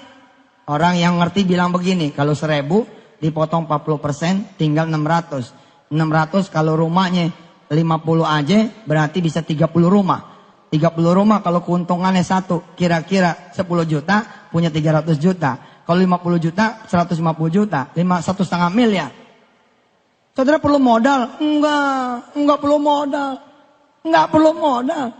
[SPEAKER 1] Orang yang ngerti bilang begini. Kalau 1.000 dipotong 40% tinggal 600. 600 kalau rumahnya 50 aja berarti bisa 30 rumah. 30 rumah kalau keuntungannya 1 kira-kira 10 juta punya 300 juta. Kalau 50 juta 150 juta. 1,5 miliar. Saudara perlu modal? Enggak perlu modal. Enggak perlu modal.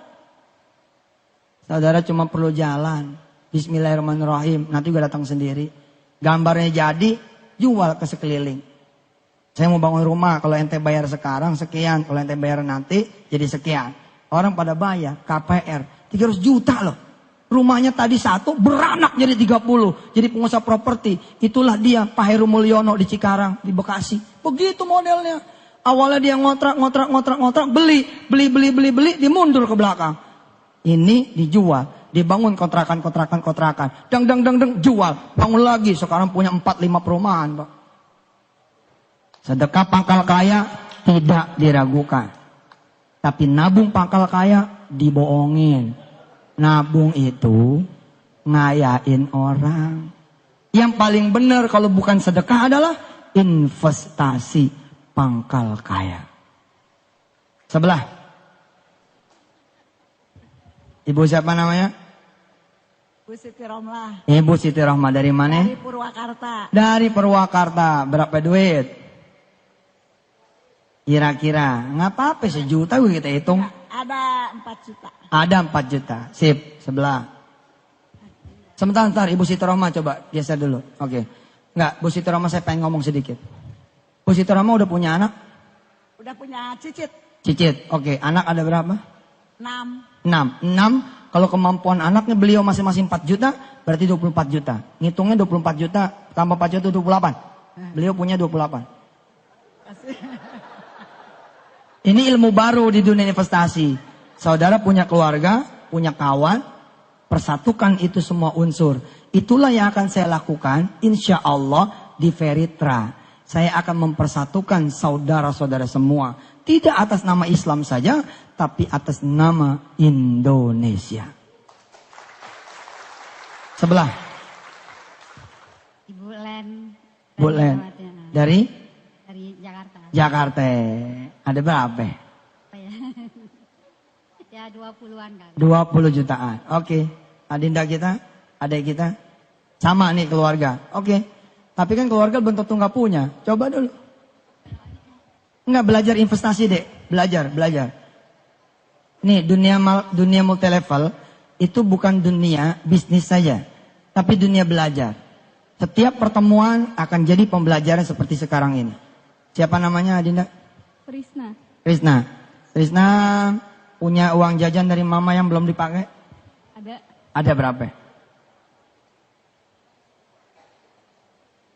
[SPEAKER 1] Saudara cuma perlu jalan. Bismillahirrahmanirrahim. Nanti gue datang sendiri. Gambarnya jadi, jual ke sekeliling. Saya mau bangun rumah, kalau ente bayar sekarang sekian. Kalau ente bayar nanti jadi sekian. Orang pada bayar, KPR. 300 juta loh. Rumahnya tadi 1, beranak jadi 30. Jadi pengusaha properti. Itulah dia Pak Heru Mulyono di Cikarang, di Bekasi. Begitu modelnya. Awalnya dia ngontrak, beli, dimundur ke belakang. Ini dijual, dibangun kontrakan. Dang, jual. Bangun lagi, sekarang punya 4-5 perumahan, Pak. Sedekah pangkal kaya tidak diragukan. Tapi nabung pangkal kaya dibohongin. Nabung itu ngayain orang. Yang paling benar kalau bukan sedekah adalah investasi pangkal kaya. Sebelah. Ibu siapa namanya?
[SPEAKER 8] Bu Siti Romlah.
[SPEAKER 1] Ibu Siti Rohmah dari mana?
[SPEAKER 8] Dari Purwakarta.
[SPEAKER 1] Dari Purwakarta. Berapa duit? Kira-kira. Nggak apa-apa, 1 juta gue kita hitung.
[SPEAKER 8] Ada 4 juta.
[SPEAKER 1] Ada 4 juta. Sip, sebelah. Sebentar, Ibu Siti Rohmah coba geser dulu. Oke. Enggak, Bu Siti Rohmah saya pengen ngomong sedikit. Bu Siti Rohmah udah punya anak?
[SPEAKER 8] Udah punya cicit.
[SPEAKER 1] Cicit. Oke, anak ada berapa?
[SPEAKER 8] 6.
[SPEAKER 1] 6. Kalau kemampuan anaknya beliau masing-masing 4 juta, berarti 24 juta. Ngitungnya 24 juta, tambah 4 juta 28. Beliau punya 28. Ini ilmu baru di dunia investasi. Saudara punya keluarga, punya kawan, persatukan itu semua unsur. Itulah yang akan saya lakukan, insya Allah di Veritra. Saya akan mempersatukan saudara-saudara semua. Tidak atas nama Islam saja, tapi atas nama Indonesia. Sebelah.
[SPEAKER 6] Ibu Len.
[SPEAKER 1] Bu Len. Dari?
[SPEAKER 6] Dari Jakarta.
[SPEAKER 1] Jakarta. Ada berapa?
[SPEAKER 6] Apa ya? Ya 20-an kan.
[SPEAKER 1] 20 jutaan. Oke. Adinda kita, adik kita. Sama nih keluarga. Oke. Tapi kan keluarga belum tentu nggak punya. Coba dulu. Nggak belajar investasi dek. Belajar. Nih dunia multi level itu bukan dunia bisnis saja. Tapi dunia belajar. Setiap pertemuan akan jadi pembelajaran seperti sekarang ini. Siapa namanya Adinda?
[SPEAKER 8] Prisna.
[SPEAKER 1] Krisna punya uang jajan dari mama yang belum dipakai?
[SPEAKER 8] Ada
[SPEAKER 1] Ada berapa?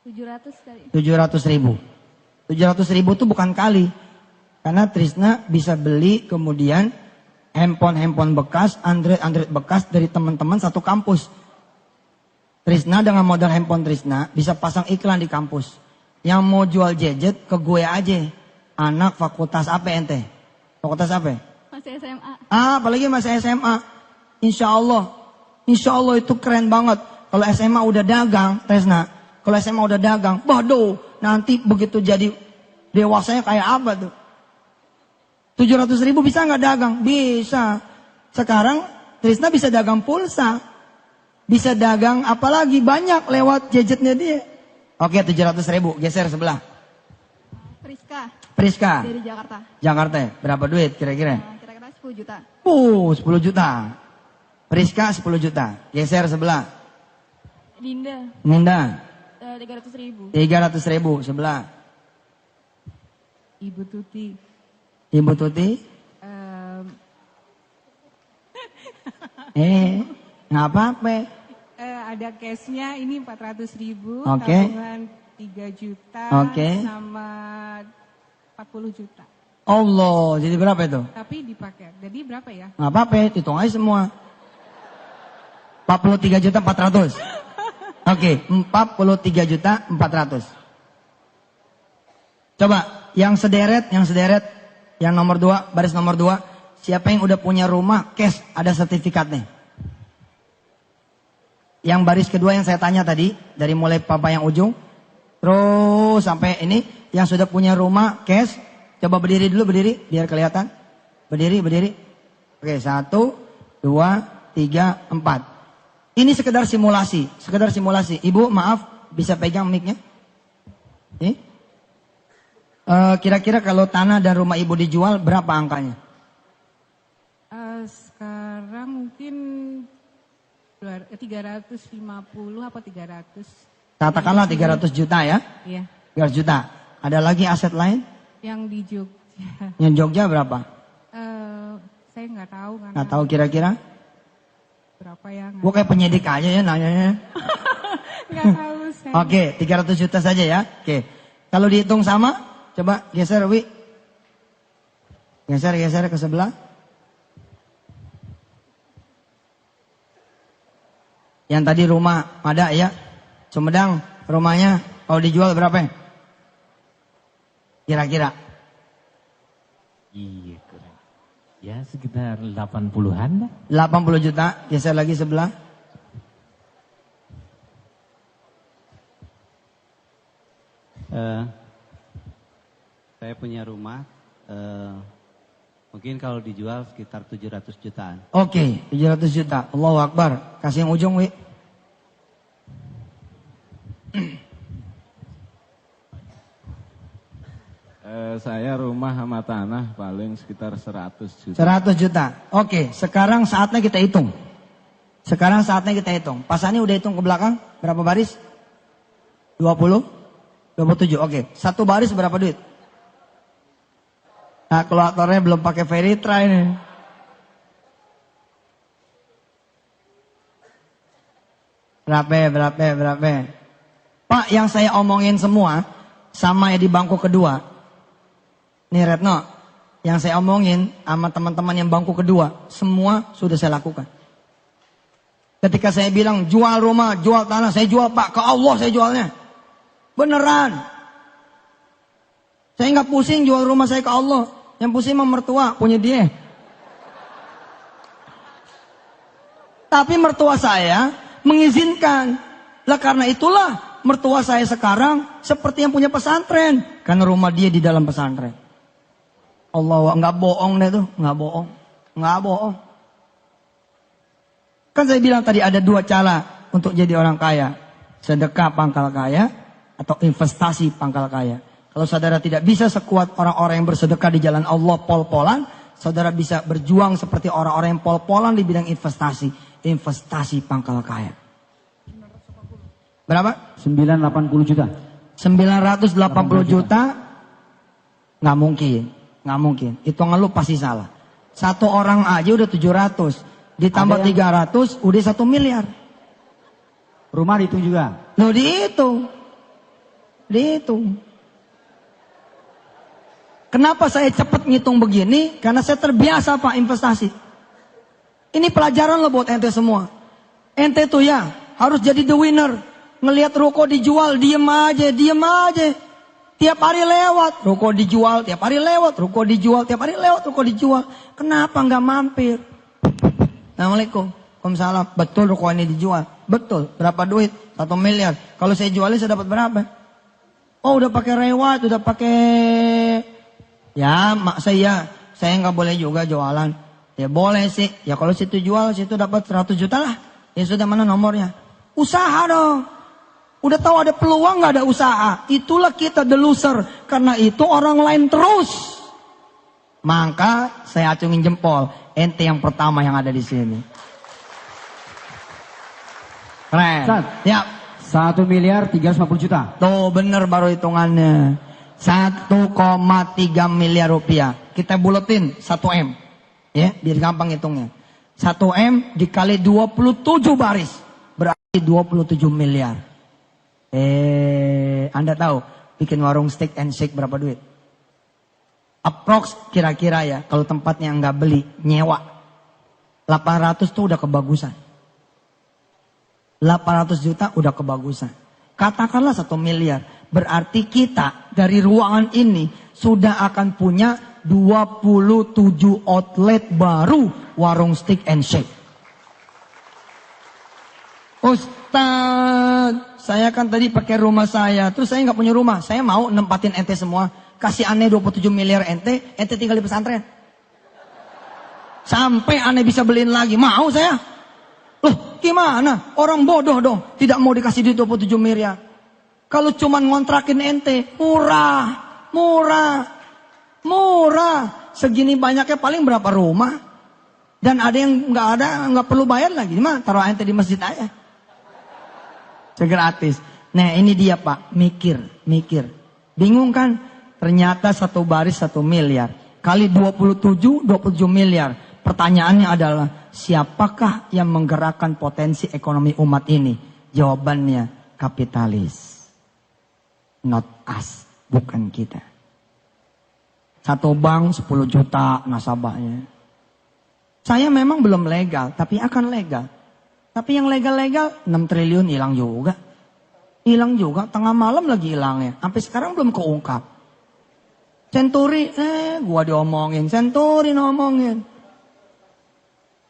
[SPEAKER 8] 700 kali.
[SPEAKER 1] 700 ribu. 700 ribu itu bukan kali. Karena Trisna bisa beli kemudian handphone bekas, Android bekas dari teman-teman satu kampus. Trisna dengan modal handphone Trisna bisa pasang iklan di kampus. Yang mau jual gadget ke gue aja. Anak fakultas apa ente? Fakultas apa?
[SPEAKER 8] Masih SMA.
[SPEAKER 1] Apalagi masih SMA. Insya Allah itu keren banget. Kalau SMA udah dagang, Trisna. Kalau SMA udah dagang, waduh, nanti begitu jadi dewasanya kayak apa tuh? 700 ribu bisa nggak dagang? Bisa. Sekarang Trisna bisa dagang pulsa. Bisa dagang apalagi banyak lewat gadgetnya dia. Oke, 700 ribu, geser sebelah. Priska.
[SPEAKER 8] Dari Jakarta.
[SPEAKER 1] Jakarta, berapa duit kira-kira?
[SPEAKER 8] Kira-kira 10 juta.
[SPEAKER 1] 10 juta. Priska 10 juta, geser sebelah. Ninda.
[SPEAKER 8] 300 ribu.
[SPEAKER 1] 300 ribu sebelah.
[SPEAKER 8] Ibu Tuti.
[SPEAKER 1] Ibu Tuti. Nggak apa-apa.
[SPEAKER 8] Ada cashnya ini 400 ribu.
[SPEAKER 1] Oke.
[SPEAKER 8] Tabungan 3 juta.
[SPEAKER 1] Oke.
[SPEAKER 8] Sama 40 juta.
[SPEAKER 1] Allah, jadi berapa itu?
[SPEAKER 8] Tapi dipakai. Jadi berapa ya?
[SPEAKER 1] Nggak apa-apa, hitung aja semua. 43 juta 400. Oke, 43 juta 400. Coba, yang sederet, yang nomor 2, baris nomor 2. Siapa yang udah punya rumah, cash, ada sertifikatnya. Yang baris kedua yang saya tanya tadi, dari mulai papa yang ujung, terus sampai ini, yang sudah punya rumah, cash, coba berdiri dulu, biar kelihatan. Berdiri. Oke, 1, 2, 3, 4. Ini sekedar simulasi. Ibu, maaf, bisa pegang mic-nya? Ini. Kira-kira kalau tanah dan rumah ibu dijual, berapa angkanya?
[SPEAKER 8] Sekarang mungkin 350 apa 300.
[SPEAKER 1] Katakanlah 300 juta ya?
[SPEAKER 8] Iya.
[SPEAKER 1] 300 juta. Ada lagi aset lain?
[SPEAKER 8] Yang di Jogja.
[SPEAKER 1] Yang Jogja berapa?
[SPEAKER 8] Saya nggak tahu kan.
[SPEAKER 1] Nggak tahu kira-kira?
[SPEAKER 8] Berapa ya?
[SPEAKER 1] Gue kayak penyidik aja ya nanyanya.
[SPEAKER 8] Nggak tahu saya.
[SPEAKER 1] Oke, 300 juta saja ya. Oke. Kalau dihitung sama, coba geser Wi. Geser ke sebelah. Yang tadi rumah ada ya. Sumedang rumahnya kalau dijual berapa? Kira-kira.
[SPEAKER 3] Iya, keren. Ya sekitar 80-an dah.
[SPEAKER 1] 80 juta, geser lagi sebelah.
[SPEAKER 7] Saya punya rumah, Mungkin kalau dijual sekitar 700 jutaan.
[SPEAKER 1] Oke, 700 juta. Allahu Akbar. Kasih yang ujung, Wi.
[SPEAKER 2] Saya rumah sama tanah paling sekitar 100 juta.
[SPEAKER 1] 100 juta. Oke, sekarang saatnya kita hitung. Sekarang saatnya kita hitung. Pak Sani udah hitung ke belakang? Berapa baris? 20? 27, oke. Satu baris berapa duit? Nah, kalkulatornya belum pakai Veritra ini. Berapa? Pak, yang saya omongin semua, sama ya di bangku kedua. Nih Retno, yang saya omongin sama teman-teman yang bangku kedua, semua sudah saya lakukan. Ketika saya bilang jual rumah, jual tanah, saya jual Pak, ke Allah saya jualnya. Beneran. Saya nggak pusing jual rumah saya ke Allah. Yang pusing mah mertua, punya dia. Tapi mertua saya mengizinkan. Lah karena itulah mertua saya sekarang seperti yang punya pesantren. Karena rumah dia di dalam pesantren. Allah, nggak bohong deh tuh, nggak bohong. Kan saya bilang tadi ada dua cara untuk jadi orang kaya. Sedekah pangkal kaya atau investasi pangkal kaya. Kalau saudara tidak bisa sekuat orang-orang yang bersedekah di jalan Allah pol-polan, saudara bisa berjuang seperti orang-orang yang pol-polan di bidang investasi. Investasi pangkal kaya. Berapa?
[SPEAKER 7] 980 juta.
[SPEAKER 1] 980 juta. Nggak mungkin. Hitungan lu pasti salah. Satu orang aja udah 700. Ditambah 300 udah 1 miliar.
[SPEAKER 7] Rumah dihitung juga?
[SPEAKER 1] Loh dihitung. Kenapa saya cepat ngitung begini? Karena saya terbiasa Pak investasi. Ini pelajaran loh buat ente semua. Ente tuh ya harus jadi the winner. Ngelihat ruko dijual, diem aja. Tiap hari lewat, ruko dijual, tiap hari lewat, ruko dijual, tiap hari lewat, ruko dijual. Kenapa nggak mampir? Assalamualaikum. Waalaikumsalam. Betul ruko ini dijual. Betul. Berapa duit? 1 miliar. Kalau saya jualin saya dapat berapa? Oh udah pakai rewat, udah pakai. Ya mak saya nggak boleh juga jualan. Ya boleh sih. Ya kalau situ jual, situ dapat 100 juta lah. Ya sudah, mana nomornya? Usaha dong. Udah tahu ada peluang nggak ada usaha. Itulah kita the loser. Karena itu orang lain terus. Maka saya acungin jempol. Ente yang pertama yang ada di sini. Keren. Ya.
[SPEAKER 7] 1 miliar 350 juta.
[SPEAKER 1] Tuh bener baru hitungannya. 1,3 miliar rupiah. Kita buletin 1 M. Ya, biar gampang hitungnya. 1 M dikali 27 baris. Berarti 27 miliar. Anda tahu bikin warung steak and shake berapa duit? Approx kira-kira ya, kalau tempatnya nggak beli, nyewa. 800 tuh udah kebagusan. 800 juta udah kebagusan. Katakanlah 1 miliar. Berarti kita dari ruangan ini sudah akan punya 27 outlet baru warung steak and shake. Ustaz, saya kan tadi pakai rumah saya, terus saya nggak punya rumah. Saya mau nempatin ente semua. Kasih aneh 27 miliar ente tinggal di pesantren. Sampai aneh bisa beliin lagi, mau saya. Loh, gimana? Orang bodoh dong, tidak mau dikasih duit 27 miliar. Kalau cuman ngontrakin ente, murah. Segini banyaknya paling berapa rumah? Dan ada yang nggak perlu bayar lagi. Gimana? Taruh ente di masjid aja. Segratis. Nah ini dia Pak, mikir. Bingung kan? Ternyata 1 baris 1 miliar. Kali 27 miliar. Pertanyaannya adalah, siapakah yang menggerakkan potensi ekonomi umat ini? Jawabannya, kapitalis. Not us, bukan kita. 1 bank 10 juta nasabahnya. Saya memang belum legal, tapi akan legal. Tapi yang legal-legal 6 triliun hilang juga. Tengah malam lagi hilangnya. Sampai sekarang belum keungkap. Century, gua diomongin. Century ngomongin.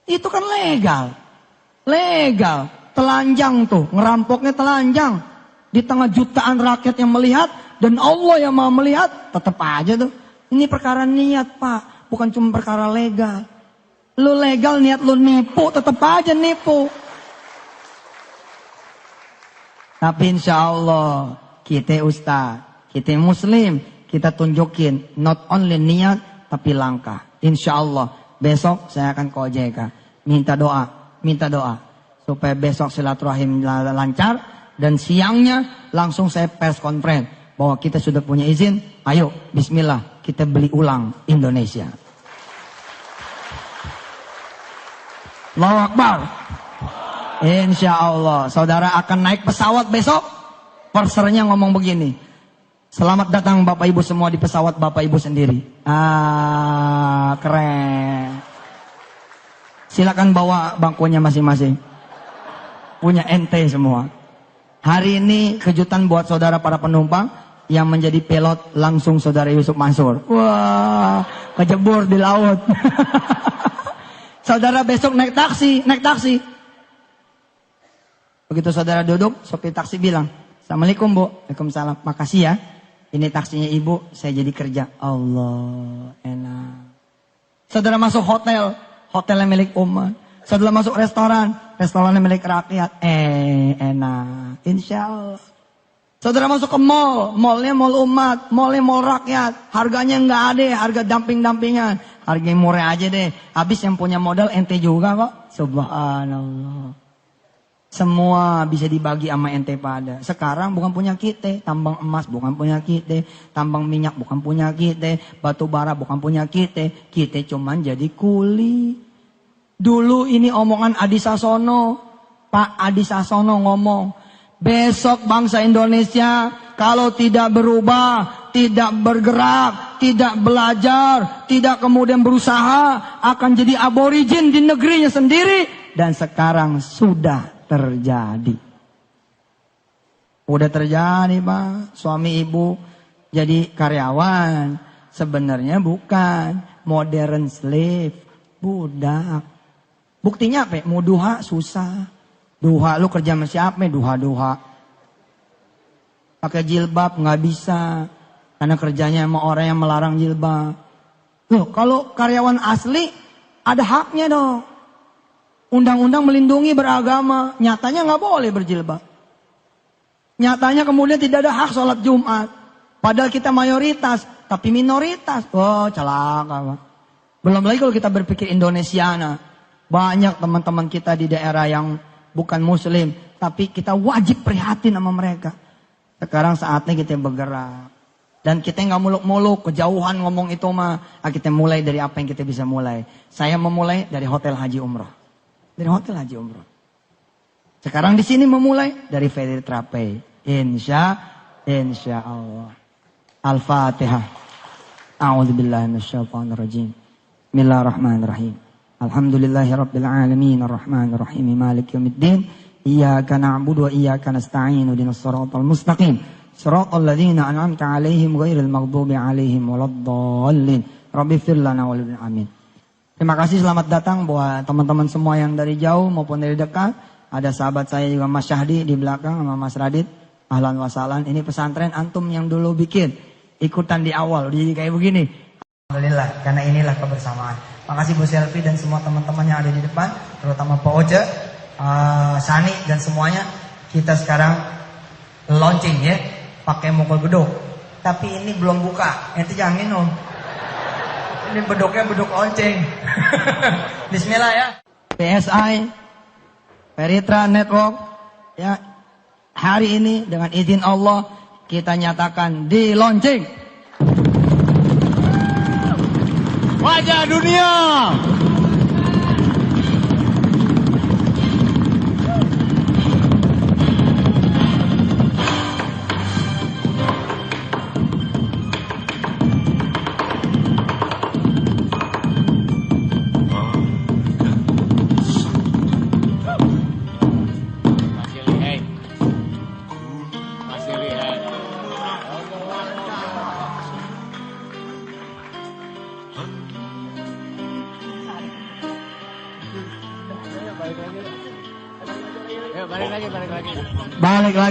[SPEAKER 1] Itu kan legal. Telanjang tuh, ngerampoknya telanjang. Di tengah jutaan rakyat yang melihat, dan Allah yang mau melihat, tetap aja tuh. Ini perkara niat Pak. bukan cuma perkara legal. Lu legal niat lu nipu, tetap aja nipu. Tapi insya Allah kita ustaz, kita muslim, kita tunjukin not only niat tapi langkah. Insya Allah besok saya akan ke OJK minta doa supaya besok silaturahim lancar dan siangnya langsung saya pers conference bahwa kita sudah punya izin. Ayo bismillah kita beli ulang Indonesia. Allahu Akbar. Insya Allah saudara akan naik pesawat besok. Persernya ngomong begini, selamat datang Bapak Ibu semua di pesawat Bapak Ibu sendiri. Keren. Silakan bawa bangkunya masing-masing. Punya ente semua. Hari ini kejutan buat saudara para penumpang yang menjadi pilot langsung saudara Yusuf Mansur. Wah, kejebur di laut. Saudara besok naik taksi. Begitu saudara duduk, sopir taksi bilang, Assalamualaikum Bu. Waalaikumsalam. Makasih ya. Ini taksinya ibu, saya jadi kerja. Allah, enak. Saudara masuk hotel, hotelnya milik umat. Saudara masuk restoran, restorannya milik rakyat. Enak. Insya Allah. Saudara masuk ke mall, mallnya mall umat, mallnya mall rakyat. Harganya nggak ada, harga damping-dampingan. Harga murah aja deh. Habis yang punya modal ente juga kok. Subhanallah. Semua bisa dibagi sama ente pada. Sekarang bukan punya kita. Tambang emas bukan punya kita. Tambang minyak bukan punya kita. Batu bara bukan punya kita. Kita cuman jadi kuli. Dulu ini omongan Adi Sasono. Pak Adi Sasono ngomong. Besok bangsa Indonesia kalau tidak berubah, tidak bergerak, tidak belajar, tidak kemudian berusaha, akan jadi aborigin di negerinya sendiri. Dan sekarang sudah terjadi. Udah terjadi Pak. Suami ibu jadi karyawan. Sebenarnya bukan. Modern slave. Budak. Buktinya apa? Mau duha susah. Duha lu kerja sama siapa? Duha. Pakai jilbab nggak bisa. Karena kerjanya sama orang yang melarang jilbab. Loh, kalau karyawan asli ada haknya dong. Undang-undang melindungi beragama. Nyatanya nggak boleh berjilbab. Nyatanya kemudian tidak ada hak sholat Jumat. Padahal kita mayoritas, tapi minoritas. Oh, celaka Pak. Belum lagi kalau kita berpikir Indonesiana. Banyak teman-teman kita di daerah yang bukan muslim, tapi kita wajib prihatin sama mereka. Sekarang saatnya kita bergerak. Dan kita nggak muluk-muluk, kejauhan ngomong itu mah. Kita mulai dari apa yang kita bisa mulai. Saya memulai dari Hotel Haji Umroh. Dari Hotel Haji Umroh. Sekarang di sini memulai dari Federal Trape. Insya Allah. Al-Fatihah. A'udzubillahi minasyaitonirrajim. Bismillahirrahmanirrahim. Alhamdulillahirabbil alamin arrahmanir rahim maliki yaumiddin iyyaka na'budu wa iyyaka nasta'in ihdinas siratal mustaqim siratal ladzina an'amta 'alaihim ghairil maghdubi 'alaihim waladdallin rabbighfir lana wa lil amin. Terima kasih, selamat datang buat teman-teman semua yang dari jauh maupun dari dekat. Ada sahabat saya juga Mas Syahdi di belakang sama Mas Radit. Ahlan wa sahlan. Ini pesantren antum yang dulu bikin ikutan di awal udah jadi kayak begini. Alhamdulillah, karena inilah kebersamaan. Makasih Bu Selvi dan semua teman-teman yang ada di depan, terutama Pak Oce, Sani dan semuanya. Kita sekarang launching ya, pakai mukul beduk. Tapi ini belum buka, nanti jangan minum. Ini beduknya beduk lonceng. Bismillah ya. PSI, Peritra Network, ya. Hari ini dengan izin Allah kita nyatakan di launching.
[SPEAKER 2] Wajah dunia. Masih lihat.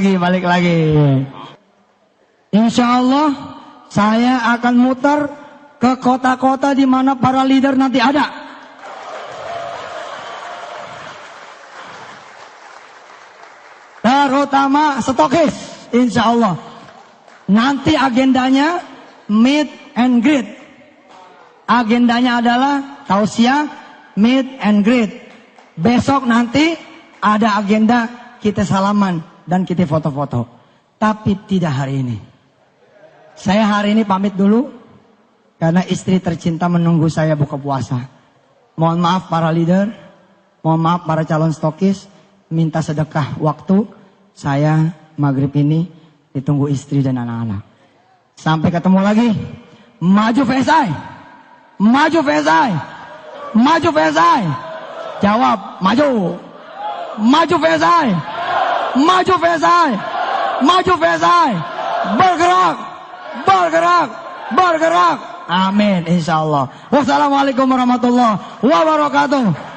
[SPEAKER 1] Balik lagi. Insya Allah saya akan muter ke kota-kota di mana para leader nanti ada. Terutama stokis, insya Allah. Nanti agendanya meet and greet. Agendanya adalah tausiah, meet and greet. Besok nanti ada agenda kita salaman dan kita foto-foto. Tapi tidak hari ini. Saya hari ini pamit dulu karena istri tercinta menunggu saya buka puasa. Mohon maaf para leader, mohon maaf para calon stokis, minta sedekah waktu. Saya maghrib ini ditunggu istri dan anak-anak. Sampai ketemu lagi. Maju VSI. Maju VSI. Maju VSI. Jawab, maju. Maju VSI. Maju VSI. Maju VSI. Bergerak. Bergerak. Bergerak. Amin, insya Allah. Wassalamualaikum warahmatullahi wabarakatuh.